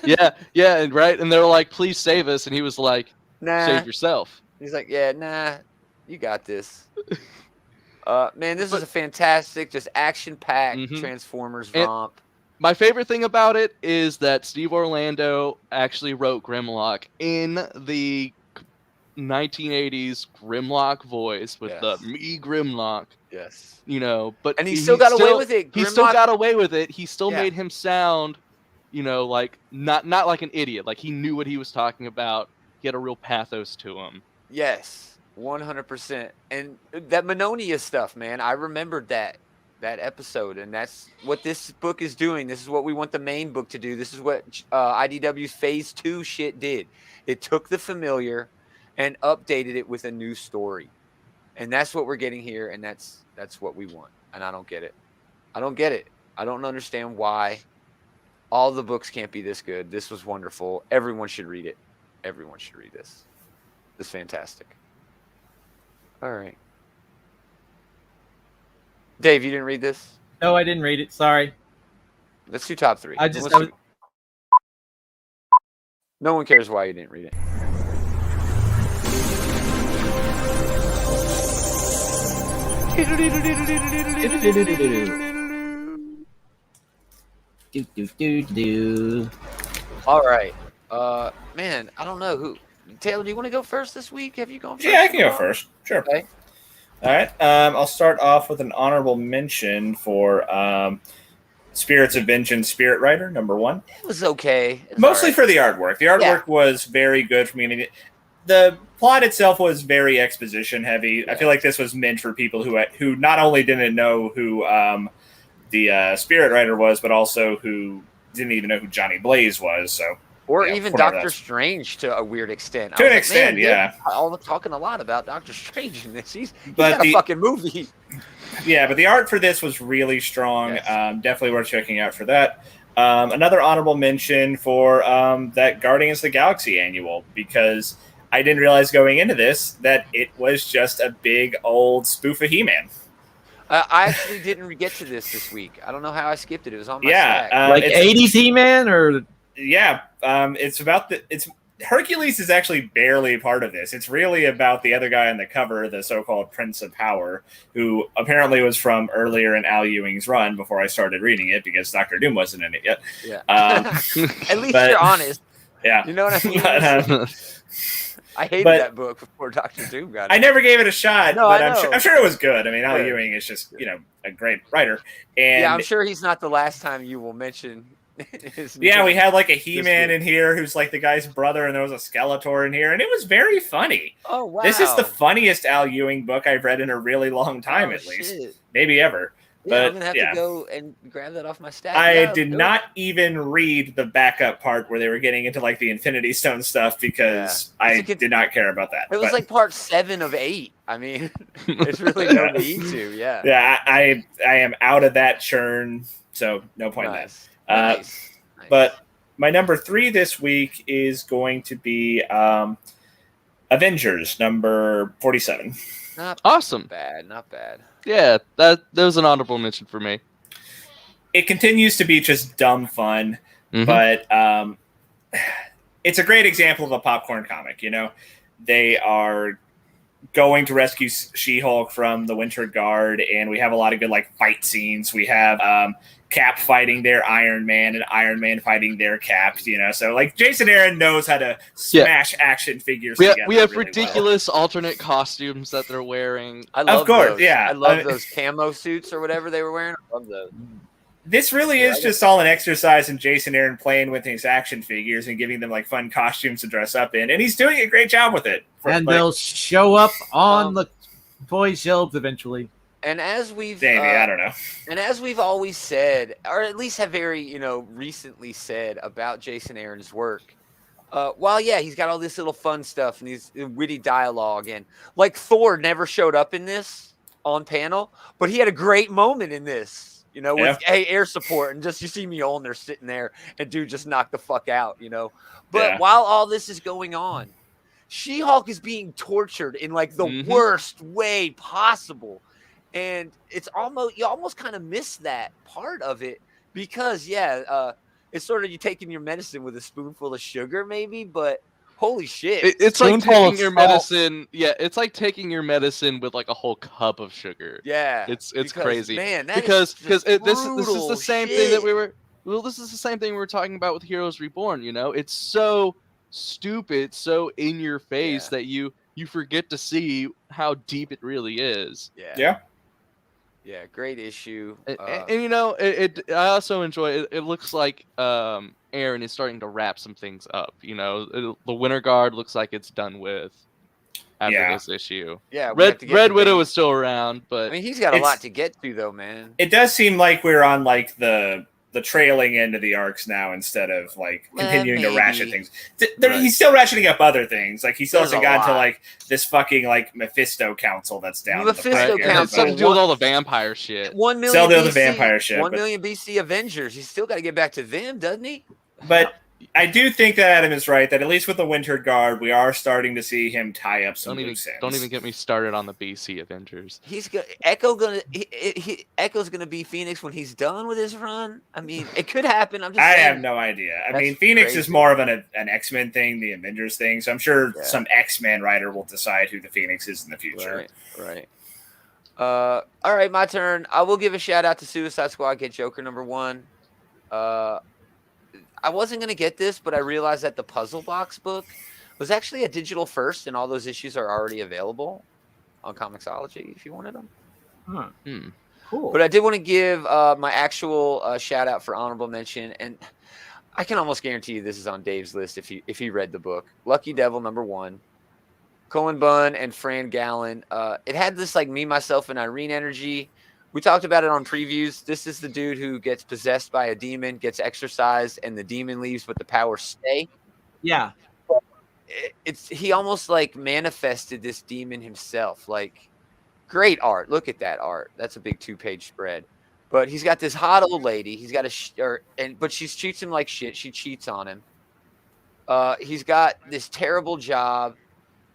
yeah, right. And they were like, "Please save us," and he was like, "Nah, save yourself." He's like, "Yeah, nah, you got this." Man, this is a fantastic, just action-packed Transformers romp. My favorite thing about it is that Steve Orlando actually wrote Grimlock in the 1980s Grimlock voice with the me Grimlock. Yes. But he still got away with it. He still got away with it. He still made him sound, like not like an idiot. Like he knew what he was talking about. He had a real pathos to him. Yes. 100%. And that Minonia stuff, man, I remembered that episode, and that's what this book is doing. This is what we want the main book to do. This is what IDW's Phase 2 shit did. It took the familiar and updated it with a new story. And that's what we're getting here, and that's what we want. And I don't get it. I don't understand why all the books can't be this good. This was wonderful. Everyone should read it. Everyone should read this. It's fantastic. All right. Dave, you didn't read this? No, I didn't read it. Sorry. Let's do top 3. No one cares why you didn't read it. All right. Man, I don't know who. Taylor, do you want to go first this week? Have you gone first? Yeah, I can go first. Sure. Okay. All right. I'll start off with an honorable mention for Spirits of Vengeance Spirit Rider, #1. It was okay. Mostly for the artwork. The artwork was very good for me. The plot itself was very exposition heavy. Yeah. I feel like this was meant for people who not only didn't know who the Spirit Rider was, but also who didn't even know who Johnny Blaze was. So. Or even Doctor Strange to a weird extent. To an extent, yeah. I'm talking a lot about Doctor Strange in this. He's got a fucking movie. Yeah, but the art for this was really strong. Yes. Definitely worth checking out for that. Another honorable mention for that Guardians of the Galaxy annual, because I didn't realize going into this that it was just a big old spoof of He-Man. I actually didn't get to this week. I don't know how I skipped it. It was on my stack. Like 80s He-Man or... Yeah, it's about Hercules is actually barely part of this. It's really about the other guy on the cover, the so-called Prince of Power, who apparently was from earlier in Al Ewing's run before I started reading it because Dr. Doom wasn't in it yet. Yeah. At least you're honest. Yeah. You know what I mean? I hated that book before Dr. Doom got it. I never gave it a shot, no, but I'm sure it was good. I mean, Al Ewing is just, a great writer. And yeah, I'm sure he's not the last time you will mention his name. Yeah, we had like a He-Man in here who's like the guy's brother, and there was a Skeletor in here, and it was very funny. Oh, wow. This is the funniest Al Ewing book I've read in a really long time, at least. Maybe ever. Yeah, I'm going to have to go and grab that off my stack. I did not even read the backup part where they were getting into like the Infinity Stone stuff because I did not care about that. It was like part 7 of 8. I mean, there's really no need to. Yeah. Yeah, I am out of that churn, so no point in that. Nice. But my number 3 this week is going to be Avengers number 47. Awesome. Not bad. Yeah, that was an honorable mention for me. It continues to be just dumb fun, but it's a great example of a popcorn comic. They are going to rescue She-Hulk from the Winter Guard, and we have a lot of good like fight scenes. We have Cap fighting their Iron Man and Iron Man fighting their Cap. So like Jason Aaron knows how to smash action figures together. We have really ridiculous alternate costumes that they're wearing. I love those. Yeah, I love those camo suits or whatever they were wearing. I love those. This really is just all an exercise in Jason Aaron playing with his action figures and giving them like fun costumes to dress up in, and he's doing a great job with it. And they'll show up on the toy shelves eventually. And as we've I don't know. And as we've always said, or at least have very recently said about Jason Aaron's work, while he's got all this little fun stuff and these witty dialogue, and like Thor never showed up in this on panel, but he had a great moment in this. With air support, and just you see Mjolnir sitting there, and dude just knocked the fuck out. But while all this is going on, She-Hulk is being tortured in like the worst way possible. And it's you almost kind of miss that part of it because it's sort of you taking your medicine with a spoonful of sugar maybe, but holy shit. It's like taking your medicine. Yeah, it's like taking your medicine with like a whole cup of sugar. Yeah. It's crazy. Man, because this is the same thing that this is the same thing we were talking about with Heroes Reborn, It's so stupid, so in your face that you forget to see how deep it really is. Yeah, great issue. And I also enjoy it. It looks like Aaron is starting to wrap some things up. The Winter Guard looks like it's done with after this issue. Yeah, Red Widow is still around, but I mean, he's got a lot to get to, though, man. It does seem like we're on like the trailing end of the arcs now instead of like continuing to ratchet things. He's still ratcheting up other things. Like he still hasn't gotten to like this fucking like Mephisto council that's down. Mephisto council. Something to do with all the vampire shit. 1 million. Still the vampire shit. 1 million BC Avengers. He's still got to get back to them, doesn't he? But I do think that Adam is right that at least with the Winter Guard, we are starting to see him tie up some loose ends. Don't even get me started on the BC Avengers. Echo's gonna be Phoenix when he's done with his run. I mean, it could happen. I have no idea. I mean, Phoenix is more of an X-Men thing, the Avengers thing. So I'm sure some X-Men writer will decide who the Phoenix is in the future. Right. All right, my turn. I will give a shout out to Suicide Squad. Get Joker number 1. I wasn't going to get this, but I realized that the Puzzle Box book was actually a digital first, and all those issues are already available on Comixology if you wanted them. Cool. But I did want to give my actual shout out for honorable mention, and I can almost guarantee you this is on Dave's list if he read the book. Lucky Devil number 1. Cullen Bunn and Fran Gallen. It had this like Me, Myself, and Irene energy. We talked about it on previews. This is the dude who gets possessed by a demon, gets exorcised, and the demon leaves, but the powers stay. Yeah. He almost like manifested this demon himself. Like, great art. Look at that art. That's a big 2-page spread. But he's got this hot old lady. He's got but she treats him like shit. She cheats on him. He's got this terrible job.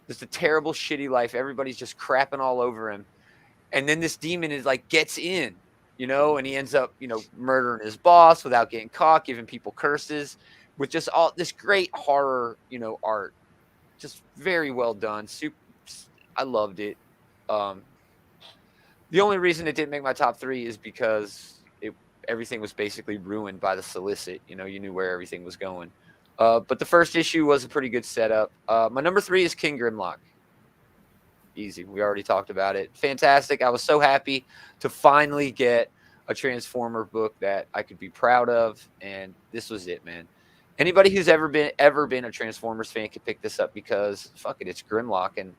Just a terrible, shitty life. Everybody's just crapping all over him. And then this demon is like gets in, and he ends up, murdering his boss without getting caught, giving people curses with just all this great horror, art. Just very well done. Super. I loved it. The only reason it didn't make my top 3 is because everything was basically ruined by the solicit. You knew where everything was going. But the first issue was a pretty good setup. My number 3 is King Grimlock. Easy. We already talked about it. Fantastic. I was so happy to finally get a Transformer book that I could be proud of, and this was it, man. Anybody who's ever been a Transformers fan can pick this up because fuck it, it's Grimlock, and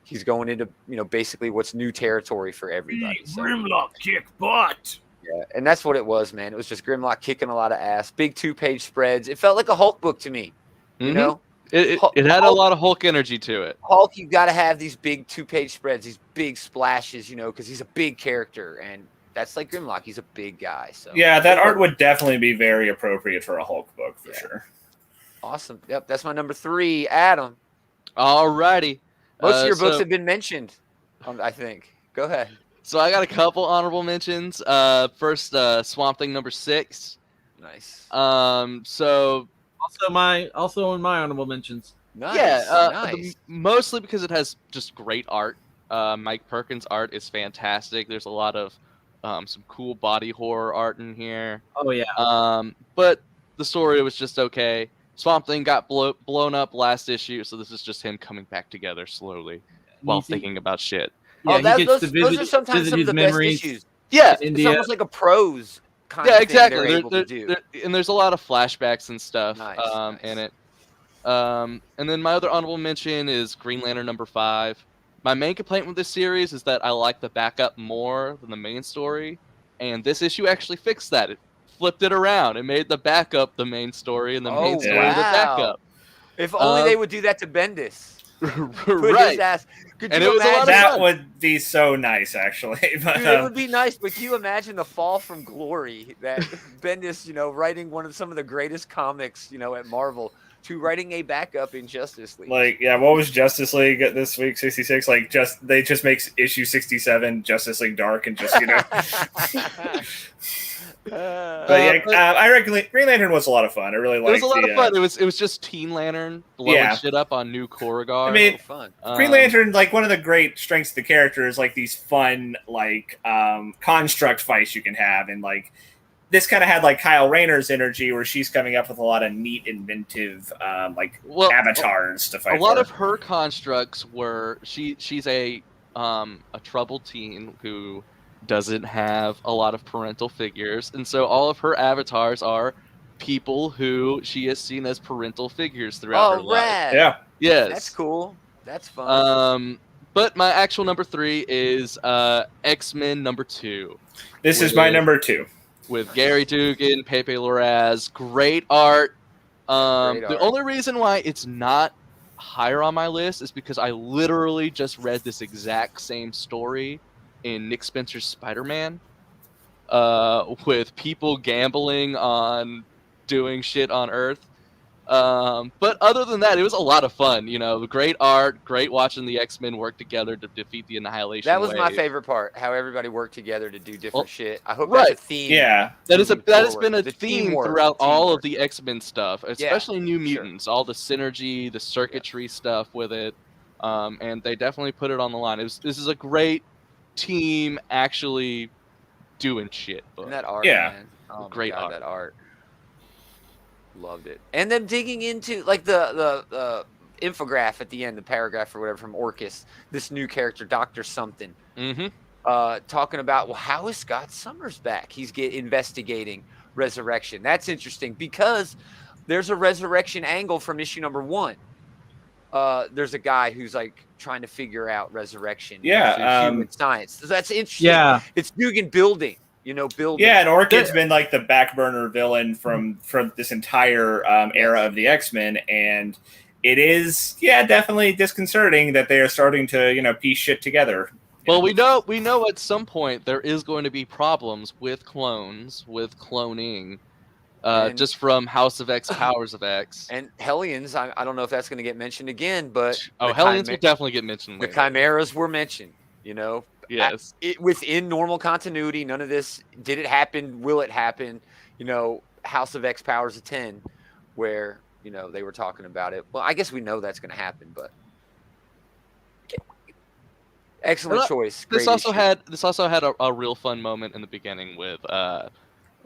he's going into basically what's new territory for everybody. So, Grimlock kick butt. Yeah, and that's what it was, man. It was just Grimlock kicking a lot of ass. Big 2-page spreads. It felt like a Hulk book to me. You know, it had a lot of Hulk energy to it. Hulk, you got to have these big 2-page spreads, these big splashes, because he's a big character, and that's like Grimlock. He's a big guy. So yeah, that art would definitely be very appropriate for a Hulk book for sure. Awesome. Yep, that's my number 3, Adam. Alrighty. Most of your books have been mentioned, I think. Go ahead. So I got a couple honorable mentions. First, Swamp Thing number 6. Nice. So also in my honorable mentions. Nice. Yeah. Nice. Mostly because it has just great art. Mike Perkins' art is fantastic. There's a lot of some cool body horror art in here. Oh yeah. But the story was just okay. Swamp Thing got blown up last issue, so this is just him coming back together slowly while thinking about shit. Yeah, those are sometimes some of the best issues. Yeah, it's almost like a prose kind of exactly. thing they're able to do. And there's a lot of flashbacks and stuff nice. in it. And then my other honorable mention is Green Lantern number 5. My main complaint with this series is that I like the backup more than the main story, and this issue actually fixed that. It flipped it around. It made the backup the main story, and the main story the backup. If only they would do that to Bendis. Right. His ass. Could and you it was a lot of that fun. would be so nice, actually. But, dude, it would be nice, but can you imagine the fall from glory that Bendis, writing some of the greatest comics, at Marvel, to writing a backup in Justice League. Like, yeah, what was Justice League this week? 66. Like, they just makes issue 67 Justice League Dark and just I reckon Green Lantern was a lot of fun. I really liked it. It was a lot of fun. It was just Teen Lantern blowing shit up on New Korrigar. I mean, fun. Green Lantern, like, one of the great strengths of the character is like these fun, like, construct fights you can have, and like this kind of had like Kyle Rayner's energy, where she's coming up with a lot of neat, inventive, avatars to fight. A lot of her constructs were she's a troubled teen who doesn't have a lot of parental figures, and so all of her avatars are people who she has seen as parental figures throughout her life. Yeah. Yes. That's cool. That's fun. But my actual number 3 is X-Men number 2. This is my number 2. With Gary Dugan, Pepe Larraz, great art. The only reason why it's not higher on my list is because I literally just read this exact same story in Nick Spencer's Spider-Man, with people gambling on doing shit on Earth. But other than that, it was a lot of fun. Great art, great watching the X-Men work together to defeat the Annihilation That was Wave. my favorite part, how everybody worked together to do different shit. I hope that's a theme. Yeah. That has been a theme throughout all of the X-Men stuff, especially New Mutants, all the synergy, the circuitry stuff with it. And they definitely put it on the line. This is a great team actually doing shit. And that art, man. Oh, great God, art. That art. Loved it. And then digging into like the infograph at the end, the paragraph or whatever from Orcus, this new character, Dr. Something, talking about, how is Scott Summers back? He's investigating Resurrection. That's interesting because there's a Resurrection angle from issue number 1. There's a guy who's like trying to figure out Resurrection. Human science. So that's interesting. Yeah. It's Dugan building. Building. Yeah, and Orchid's been like the back burner villain from this entire era of the X-Men, and it is definitely disconcerting that they are starting to piece shit together. Well, we know at some point there is going to be problems with clones, with cloning, just from House of X, Powers of X, and Hellions. I don't know if that's going to get mentioned again, but Hellions will definitely get mentioned. The Chimeras were mentioned. Yes. Within normal continuity, none of this, did it happen, will it happen, House of X, Powers of 10, where, they were talking about it. Well, I guess we know that's going to happen, but excellent choice. This also had a real fun moment in the beginning with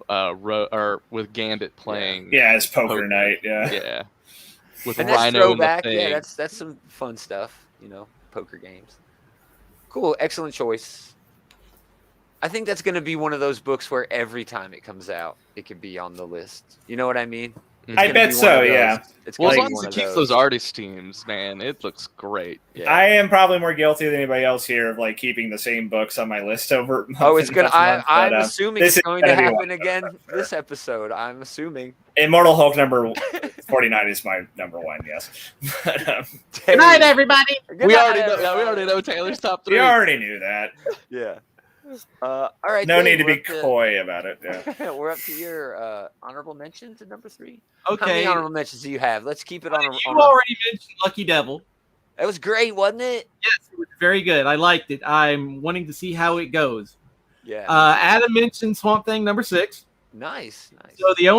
or with Gambit playing. Yeah, it's poker night. Yeah. With and Rhino throwback. in the thing. Yeah, that's some fun stuff. Poker games. Cool, excellent choice. I think that's going to be one of those books where every time it comes out, it could be on the list. You know what I mean? I bet so, yeah. It's well, as long as it keeps those artist teams, man, it looks great. Yeah. I am probably more guilty than anybody else here of keeping the same books on my list over. It's gonna. I'm assuming it's going to happen again this episode. I'm assuming. Immortal Hulk number 49 is my number one. Yes. Good night, everybody. We already know Taylor's top 3. We already knew that. Yeah. All right. No need to be coy about it. Yeah. We're up to your honorable mentions at number 3. Okay. How many honorable mentions do you have? Let's keep it on. You already mentioned Lucky Devil. That was great, wasn't it? Yes, it was very good. I liked it. I'm wanting to see how it goes. Yeah. Adam mentioned Swamp Thing number 6. Nice. So the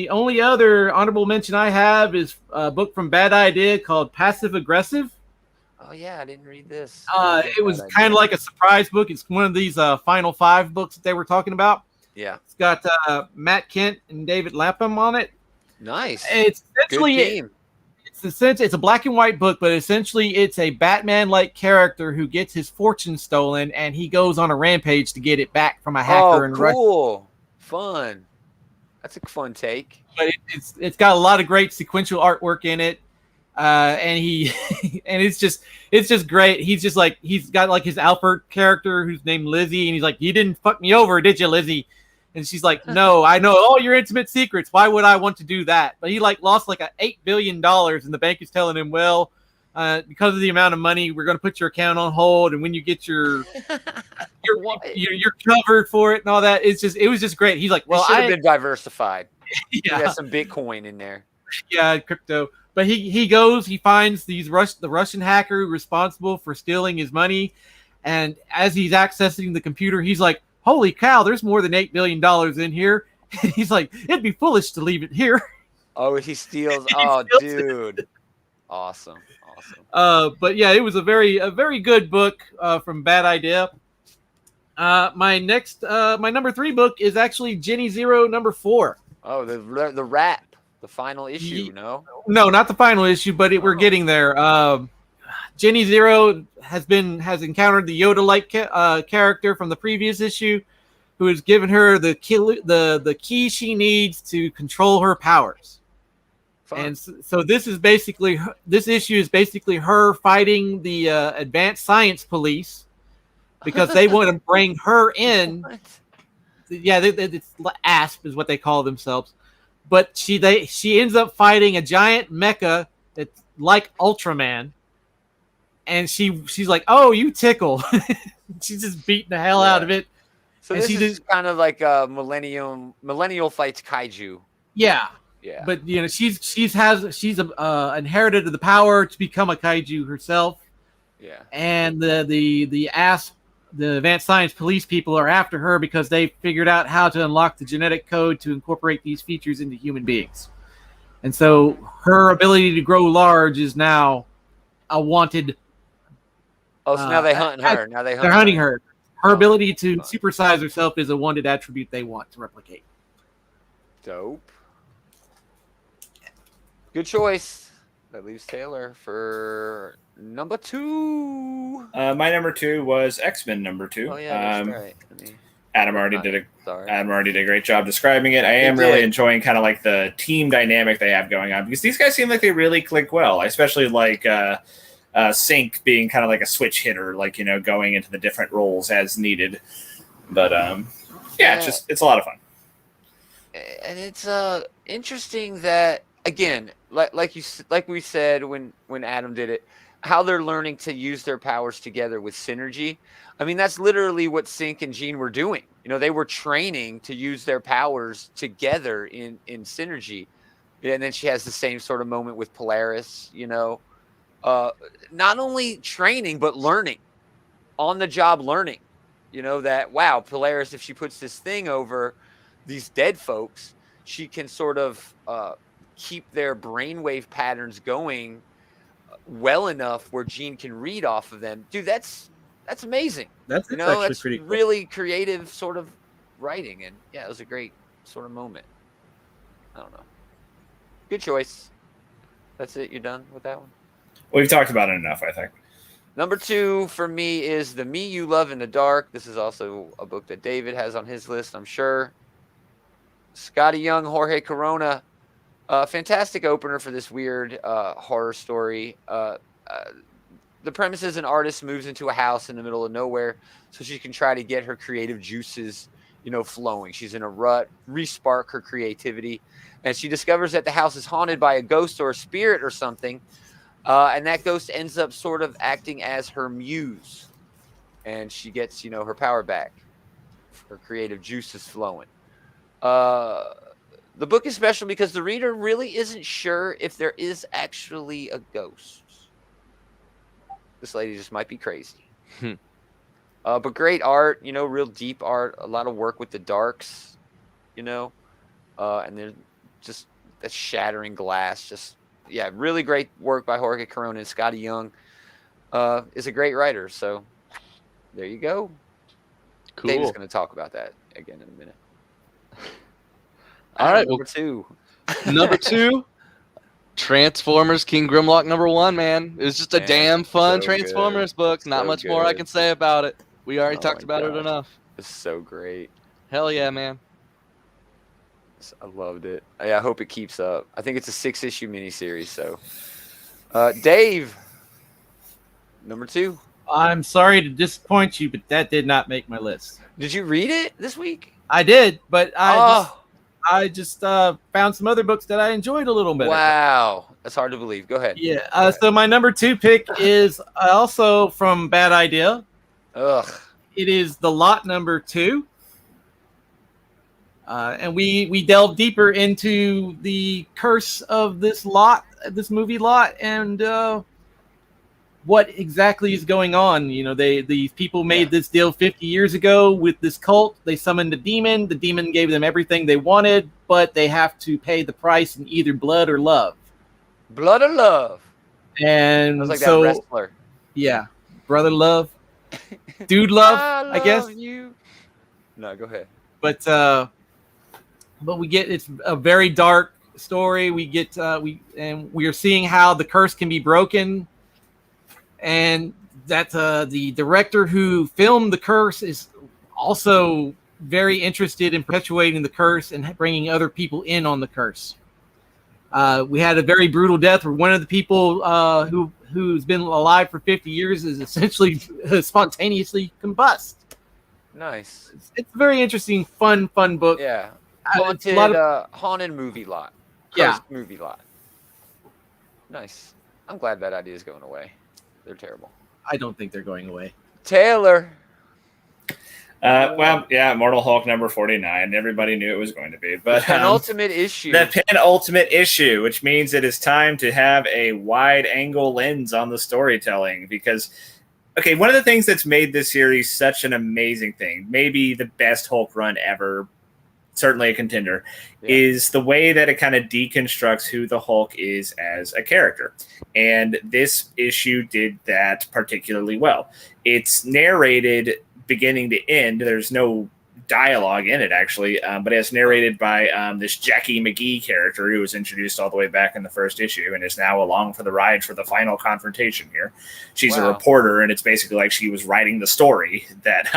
only other honorable mention I have is a book from Bad Idea called Passive Aggressive. Oh yeah, I didn't read this. It was kind of like a surprise book. It's one of these Final 5 books that they were talking about. Yeah. It's got Matt Kent and David Lapham on it. Nice. It's essentially it's a black and white book, but essentially it's a Batman-like character who gets his fortune stolen, and he goes on a rampage to get it back from a hacker in Russia. Cool. Fun. That's a fun take. But it's got a lot of great sequential artwork in it. And he and it's just great. He's got his Alfred character who's named Lizzie, and he's like, "You didn't fuck me over, did you, Lizzie?" And she's like, "No, I know all your intimate secrets. Why would I want to do that?" But he lost $8 billion, and the bank is telling him, "Well, because of the amount of money, we're going to put your account on hold, and when you get you're covered for it and all that." It was just great. He's like, "Well, should have been diversified." Yeah, he got some Bitcoin in there. Yeah, crypto. But he finds the Russian hacker responsible for stealing his money, and as he's accessing the computer, he's like, "Holy cow! There's more than $8 billion in here." And he's like, "It'd be foolish to leave it here." Oh, he steals! Dude, awesome. But yeah, it was a very good book from Bad Idea. My number 3 book is actually Jenny Zero number 4. Oh, the wrap. The final issue, no, not the final issue, but we're getting there. Jenny Zero has encountered the Yoda-like character from the previous issue, who has given her the key she needs to control her powers. Fun. And so this issue is basically her fighting the advanced science police because they want to bring her in. Yeah, it's ASP is what they call themselves. But she ends up fighting a giant mecha that's like Ultraman, and she's like, "Oh, you tickle!" She's just beating the hell out of it. So this is kind of like a millennial fights kaiju. Yeah. But she's inherited the power to become a kaiju herself. Yeah. And the advanced science police people are after her because they figured out how to unlock the genetic code to incorporate these features into human beings. And so her ability to grow large is now a wanted. Oh, so now they hunt her. They're hunting her. Her ability to supersize herself is a wanted attribute they want to replicate. Dope. Good choice. That leaves Taylor for number 2. My number 2 was X-Men number 2. Oh yeah, that's right. Adam already did a great job describing it. I am really enjoying kind of like the team dynamic they have going on because these guys seem like they really click well. I especially like Sync being kind of like a switch hitter, going into the different roles as needed. But it's a lot of fun. And it's interesting that, again, like we said when Adam did it, how they're learning to use their powers together with synergy. I mean, that's literally what Sync and Jean were doing. They were training to use their powers together in synergy. And then she has the same sort of moment with Polaris, not only training, but learning, on the job learning, that, wow, Polaris, if she puts this thing over these dead folks, she can sort of keep their brainwave patterns going well enough where Jean can read off of them. Dude, that's amazing. That's actually that's pretty cool. Really creative sort of writing. And yeah, it was a great sort of moment. I don't know. Good choice. That's it. You're done with that one? We've talked about it enough, I think. Number 2 for me is The Me You Love in the Dark. This is also a book that David has on his list, I'm sure. Scotty Young, Jorge Corona. Fantastic opener for this weird horror story. The premise is an artist moves into a house in the middle of nowhere so she can try to get her creative juices, flowing. She's in a rut, re-spark her creativity. And she discovers that the house is haunted by a ghost or a spirit or something. And that ghost ends up sort of acting as her muse. And she gets, her power back. Her creative juices flowing. The book is special because the reader really isn't sure if there is actually a ghost. This lady just might be crazy. But great art, real deep art, a lot of work with the darks, and then just that shattering glass. Really great work by Jorge Corona. And Scotty Young is a great writer. So there you go. Cool. David's going to talk about that again in a minute. All right. Number 2. Number 2. Transformers King Grimlock #1, man. It was just a damn fun Transformers book. Not much more I can say about it. We already talked about it enough. It's so great. Hell yeah, man. I loved it. I hope it keeps up. I think it's a 6-issue miniseries. So, Dave, number 2. I'm sorry to disappoint you, but that did not make my list. Did you read it this week? I did, but I just found some other books that I enjoyed a little bit. Wow. That's hard to believe. Go ahead. Yeah. So my number 2 pick is also from Bad Idea. Ugh. It is The Lot number 2. And we delve deeper into the curse of this movie lot, and what exactly is going on. These people made this deal 50 years ago with this cult. They summoned a demon. The demon gave them everything they wanted, but they have to pay the price in either blood or love. Blood or love. And like so, that wrestler. Yeah, brother love, dude love, I guess. You. No, go ahead. But it's a very dark story. We are seeing how the curse can be broken. And that the director who filmed the curse is also very interested in perpetuating the curse and bringing other people in on the curse. We had a very brutal death where one of the people who's been alive for 50 years is essentially spontaneously combust. Nice. It's a very interesting, fun book. Yeah. Haunted movie lot. Cursed movie lot. Nice. I'm glad Bad Idea is going away. They're terrible. I don't think they're going away. Taylor. Immortal Hulk number 49. Everybody knew it was going to be. But penultimate issue. The penultimate issue, which means it is time to have a wide angle lens on the storytelling. Because, one of the things that's made this series such an amazing thing, maybe the best Hulk run ever, certainly a contender, is the way that it kind of deconstructs who the Hulk is as a character. And this issue did that particularly well. It's narrated beginning to end. There's no dialogue in it, actually, but it's narrated by this Jackie McGee character who was introduced all the way back in the first issue and is now along for the ride for the final confrontation here. She's a reporter, and it's basically like she was writing the story that...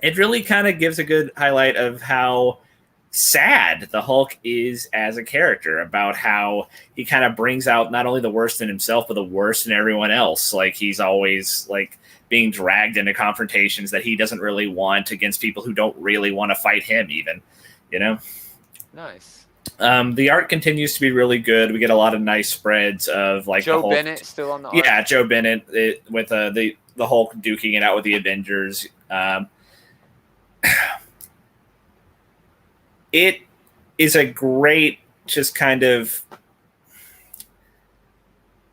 It really kind of gives a good highlight of how sad the Hulk is as a character, about how he kind of brings out not only the worst in himself, but the worst in everyone else. Like, he's always like being dragged into confrontations that he doesn't really want against people who don't really want to fight him even, Nice. The art continues to be really good. We get a lot of nice spreads of like Joe the Hulk. Bennett still on the art. Yeah, Joe Bennett with the Hulk duking it out with the Avengers. It is a great just kind of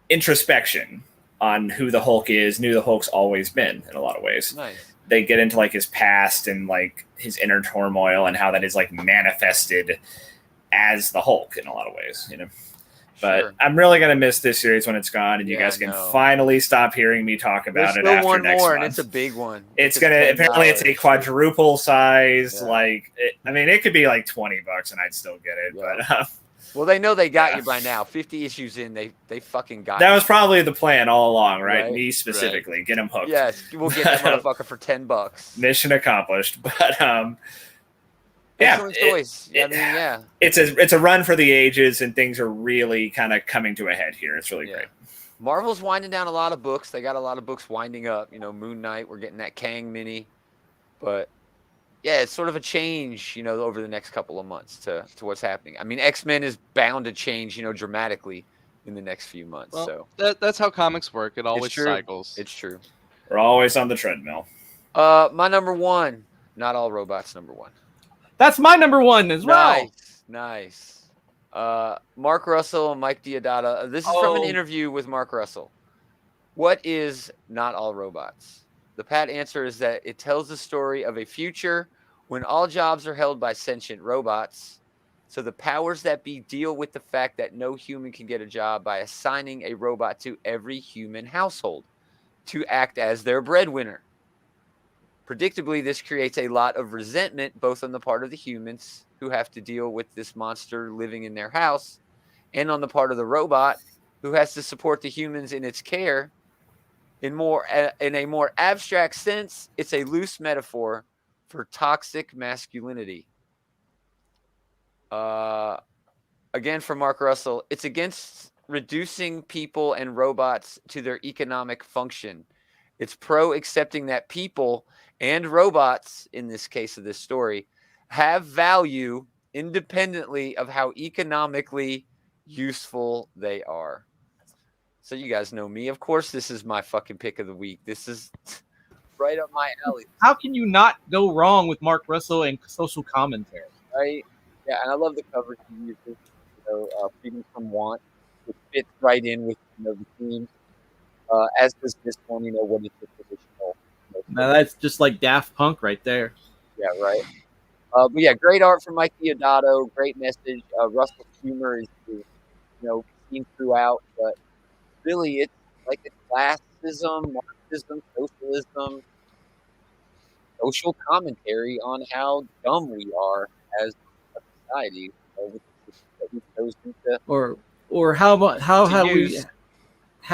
introspection on who the Hulk is, and who the Hulk's always been in a lot of ways. Nice. They get into like his past and like his inner turmoil and how that is like manifested as the Hulk in a lot of ways, But I'm really gonna miss this series when it's gone, and you guys can finally stop hearing me talk about it after one next more, month. and it's a big one. It's gonna apparently it's a quadruple size. Like, I mean, it could be like $20, and I'd still get it. But well, they know they got you by now. 50 issues in, they fucking got. That was probably the plan all along, right? Me specifically, get them hooked. Yes, we'll get that motherfucker for $10. Mission accomplished. But excellent choice. I mean, it's a run for the ages, and things are really kind of coming to a head here. It's really great. Marvel's winding down a lot of books. They got a lot of books winding up. You know, Moon Knight. We're getting that Kang mini, but yeah, it's sort of a change. You know, over the next couple of months to what's happening. I mean, X-Men is bound to change. You know, dramatically in the next few months. Well, so that's how comics work. It always cycles. It's true. We're always on the treadmill. My number one. Not All Robots. Number one. That's my number one as well. Nice. Mark Russell and Mike Deodato. This is from an interview with Mark Russell. What is Not All Robots? The pat answer is that it tells the story of a future when all jobs are held by sentient robots. So the powers that be deal with the fact that no human can get a job by assigning a robot to every human household to act as their breadwinner. Predictably, this creates a lot of resentment, both on the part of the humans who have to deal with this monster living in their house, and on the part of the robot who has to support the humans in its care. In a more abstract sense, it's a loose metaphor for toxic masculinity. Again, from Mark Russell, it's against reducing people and robots to their economic function. It's pro accepting that people and robots, in this case of this story, have value independently of how economically useful they are. So you guys know me. Of course, this is my fucking pick of the week. This is right up my alley. How can you not go wrong with Mark Russell and social commentary? Right? Yeah, and I love the cover he uses. You know, Freedom from Want, which fits right in with the themes. As does this one, you know, what is the traditional. Now that's just like Daft Punk right there. Yeah, right. But yeah, great art from Mike Deodato. Great message. Russell's humor is, seen throughout, but really it's like a classism, Marxism, socialism, social commentary on how dumb we are as a society. That we've chosen to, or how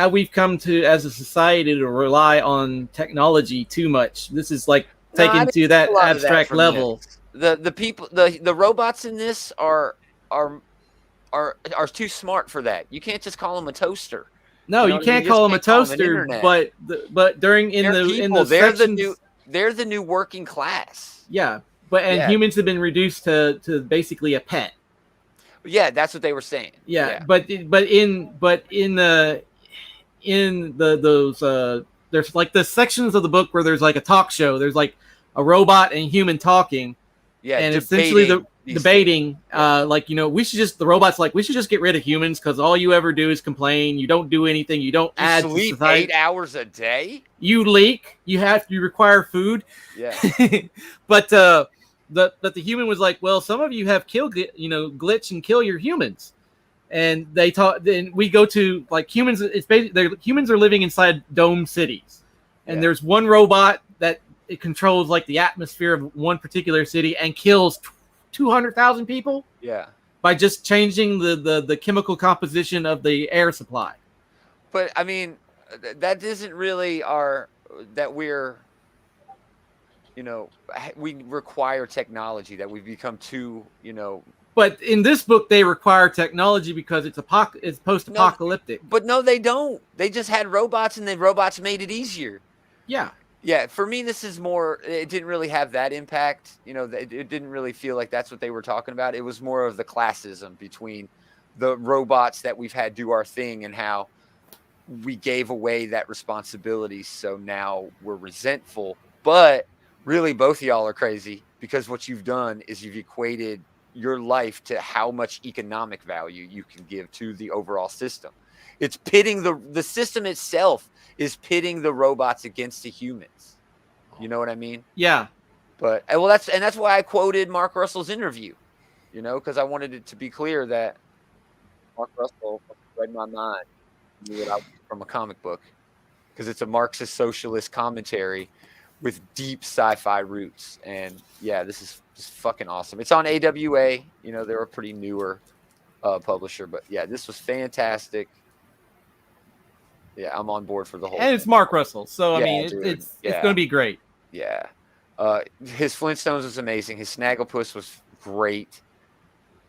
we've come to as a society to rely on technology too much. This is like taken to that abstract level. The people, the robots in this are too smart for that. You can't just call them a toaster. No, you can't call them a toaster. But during they're the new working class. Yeah, humans have been reduced to basically a pet. Yeah, that's what they were saying. Yeah. But in those there's like the sections of the book where there's like a talk show. There's like a robot and human talking. Yeah, and essentially debating, we should just get rid of humans because all you ever do is complain. You don't do anything. You don't add sleep to society. 8 hours a day. You leak. You require food. Yeah. But the human was like, well, some of you have glitch and kill your humans. And they talk. Then we go to like humans. It's basically humans are living inside dome cities, and there's one robot that it controls like the atmosphere of one particular city and kills 200,000 people. Yeah, by just changing the chemical composition of the air supply. But I mean, that isn't really we require technology, that we've become too, But in this book, they require technology because it's post-apocalyptic. No, they don't. They just had robots, and then robots made it easier. Yeah. Yeah, for me, this is more. It didn't really have that impact. It didn't really feel like that's what they were talking about. It was more of the classism between the robots that we've had do our thing and how we gave away that responsibility. So now we're resentful. But really, both of y'all are crazy because what you've done is you've equated your life to how much economic value you can give to the overall system. It's pitting the system itself is pitting the robots against the humans. You know what I mean? Yeah. But that's why I quoted Mark Russell's interview, because I wanted it to be clear that Mark Russell read my mind. Knew what I was from a comic book because it's a Marxist socialist commentary with deep sci-fi roots. And yeah, this is just fucking awesome. It's on AWA. They're a pretty newer publisher, but yeah, this was fantastic. Yeah, I'm on board for the whole. And it's Mark Russell, so Yeah, I mean, it's going to be great. Yeah, his Flintstones was amazing. His Snagglepuss was great.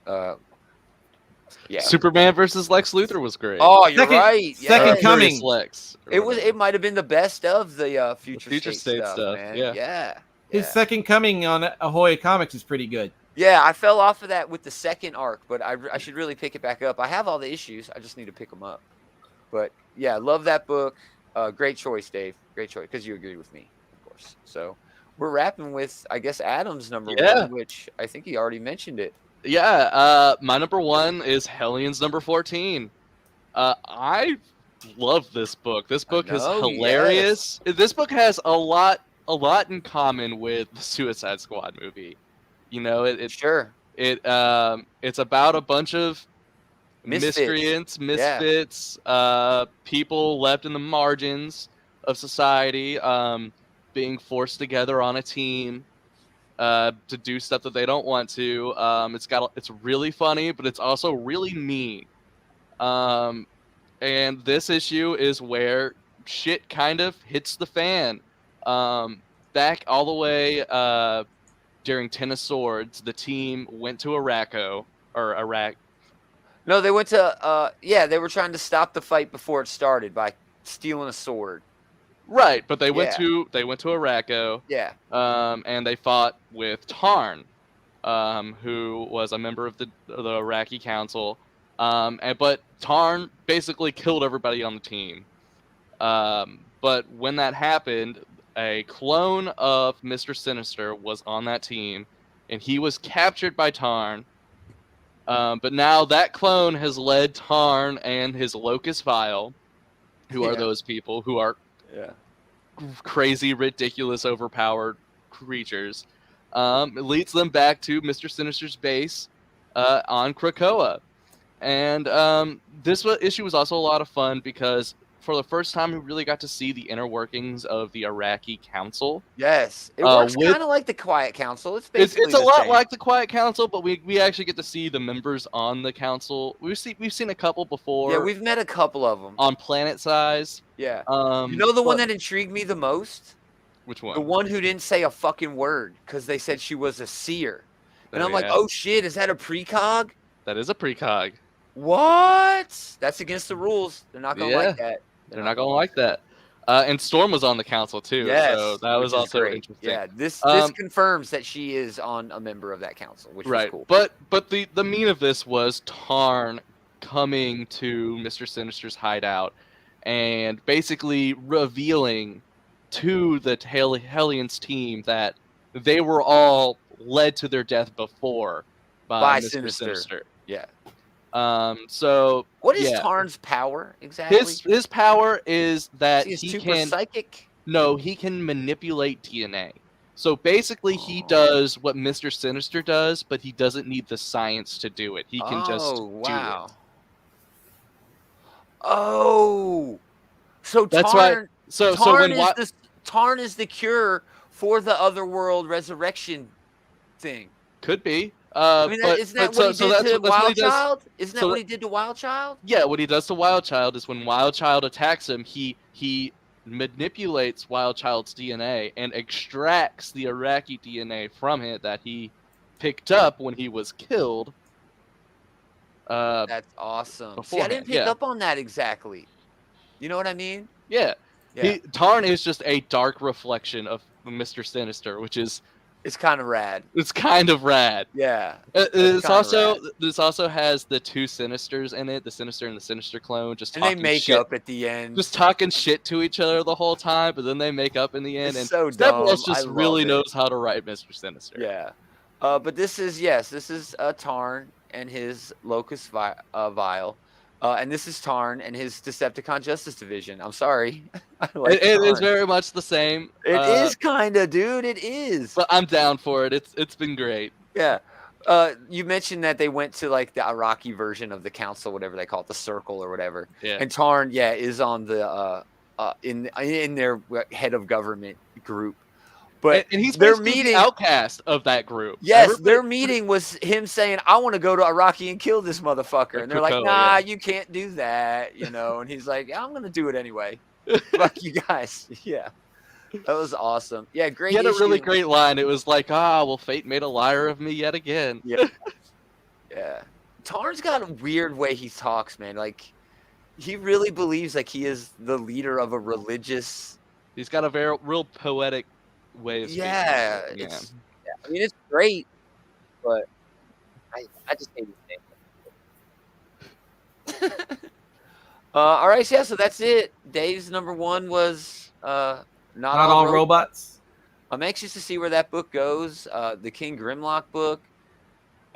Yeah, Superman versus Lex Luthor was great. Oh, you're right. Second Coming. Lex. It might have been the best of the Future State stuff, man. Yeah. His Second Coming on Ahoy Comics is pretty good. Yeah, I fell off of that with the second arc, but I should really pick it back up. I have all the issues. I just need to pick them up. But yeah, love that book. Great choice, Dave. Great choice, because you agree with me, of course. So we're wrapping with, I guess, Adam's number one, which I think he already mentioned it. Yeah, my number one is Hellions number 14. I love this book. This book is hilarious. Yes. This book has a lot in common with the Suicide Squad movie. It's about a bunch of miscreants, misfits, people left in the margins of society, being forced together on a team to do stuff that they don't want to. It's really funny, but it's also really mean. And this issue is where shit kind of hits the fan. Back all the way during Ten of Swords, the team went to Iraq. No, they went to they were trying to stop the fight before it started by stealing a sword. Right, but they went to Araco. Yeah. And they fought with Tarn, who was a member of the Iraqi council. But Tarn basically killed everybody on the team. But when that happened, a clone of Mr. Sinister was on that team, and he was captured by Tarn. But now that clone has led Tarn and his Locust Vile, who are those people who are crazy, ridiculous, overpowered creatures. It leads them back to Mr. Sinister's base on Krakoa. And this issue was also a lot of fun because for the first time, we really got to see the inner workings of the Iraqi council. Yes, it works kind of like the Quiet Council. It's basically it's a lot like the Quiet Council, but we actually get to see the members on the council. We've seen a couple before. Yeah, we've met a couple of them on Planet Size. Yeah. The one that intrigued me the most? Which one? The one who didn't say a fucking word because they said she was a seer. And I'm like, oh shit, is that a precog? That is a precog. What? That's against the rules. They're not gonna like that. They're not gonna like that. And Storm was on the council too. Yes, so that was also great. interesting. Yeah, this confirms that she is a member of that council, which was cool. But the meat of this was Tarn coming to Mr. Sinister's hideout and basically revealing to the Hellions team that they were all led to their death before by Mr. Sinister. Yeah. So what is Tarn's power exactly? His power is that he can psychic. No, he can manipulate DNA. So basically, he does what Mr. Sinister does, but he doesn't need the science to do it. He can just do it. Oh, so that's Tarn, why. Tarn is the cure for the otherworld resurrection thing. Could be. Isn't that what he did to Wild Child? Isn't that what he did to Wild Child? Yeah, what he does to Wild Child is when Wild Child attacks him, he manipulates Wild Child's DNA and extracts the Iraqi DNA from it that he picked up when he was killed. That's awesome. See, I didn't pick up on that exactly. You know what I mean? Yeah. Tarn is just a dark reflection of Mr. Sinister, which is... It's kind of rad. It's kind of rad. Yeah. This also has the two Sinisters in it, the Sinister and the Sinister clone, just talking they make shit, up at the end. Just talking shit to each other the whole time, but then they make up in the end. It's and so dumb. Steppenwolf just really knows how to write Mr. Sinister. Yeah. But this is Tarn and his Locust Vile. And this is Tarn and his Decepticon Justice Division. I'm sorry. It is very much the same. It is kind of, dude. It is. But I'm down for it. It's been great. Yeah. you mentioned that they went to like the Iraqi version of the council, whatever they call it, the circle or whatever. Yeah. And Tarn, is on the in their head of government group. But and he's their meeting meeting outcast of that group. Yes, their meeting was him saying, "I want to go to Iraqi and kill this motherfucker," and they're like, "Nah, you can't do that," And he's like, "I'm gonna do it anyway." Fuck you guys. Yeah, that was awesome. Yeah, great. He had a really great line. It was like, well, fate made a liar of me yet again. Yeah, yeah. Tarn's got a weird way he talks, man. Like, he really believes like he is the leader of a religious. He's got a very real poetic way of speaking. Yeah, I mean, it's great, but I just hate his name. All right, so that's it. Dave's number one was not all robots. I'm anxious to see where that book goes. The King Grimlock book.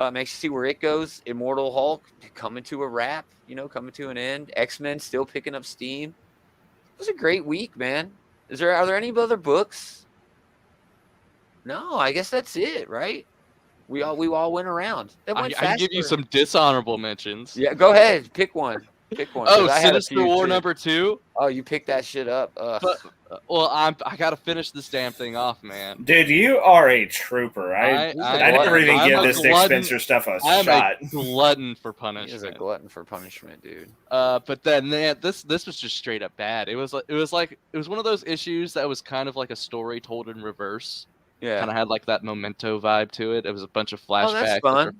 I'm anxious to see where it goes. Immortal Hulk coming to a wrap, coming to an end. X-Men still picking up steam. It was a great week, man. Are there any other books? No, I guess that's it, right? We all went around. I can give you some dishonorable mentions. Yeah, go ahead. Pick one. Oh, Sinister War #2. Oh, you picked that shit up. Well, I gotta finish this damn thing off, man. Dude, you are a trooper. I never even give this Nick Spencer stuff a shot. I'm a glutton for punishment. He is a glutton for punishment, dude. But then this was just straight up bad. It was one of those issues that was kind of like a story told in reverse. Yeah, kind of had like that Memento vibe to it. It was a bunch of flashbacks. Oh, that's fun.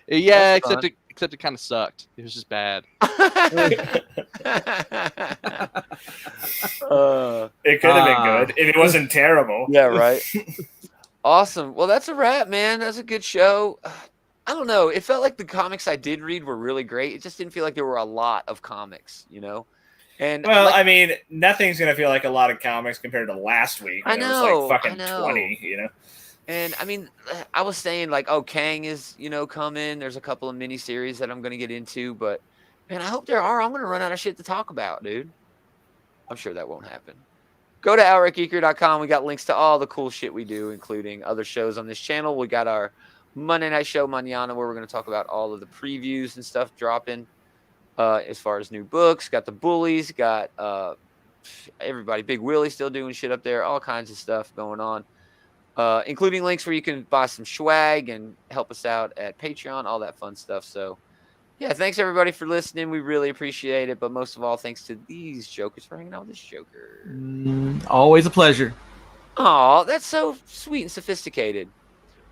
Yeah, except it kind of sucked. It was just bad. It could have been good if it wasn't terrible. Yeah, right. Awesome. Well, that's a wrap, man. That's a good show. I don't know. It felt like the comics I did read were really great. It just didn't feel like there were a lot of comics, And I mean, nothing's gonna feel like a lot of comics compared to last week. I know. It was like fucking 20, And I mean, I was saying like, Kang is, coming. There's a couple of miniseries that I'm gonna get into, but man, I hope there are. I'm gonna run out of shit to talk about, dude. I'm sure that won't happen. Go to outrightgeeker.com. We got links to all the cool shit we do, including other shows on this channel. We got our Monday night show, Mañana, where we're gonna talk about all of the previews and stuff dropping. As far as new books, got the Bullies, got everybody, Big Willie still doing shit up there, all kinds of stuff going on, including links where you can buy some swag and help us out at Patreon, all that fun stuff. So, yeah, thanks everybody for listening. We really appreciate it. But most of all, thanks to these jokers for hanging out with this joker. Always a pleasure. Aw, that's so sweet and sophisticated.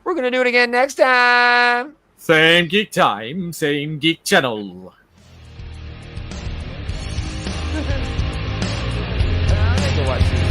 We're going to do it again next time. Same geek time, same geek channel. I need to watch this.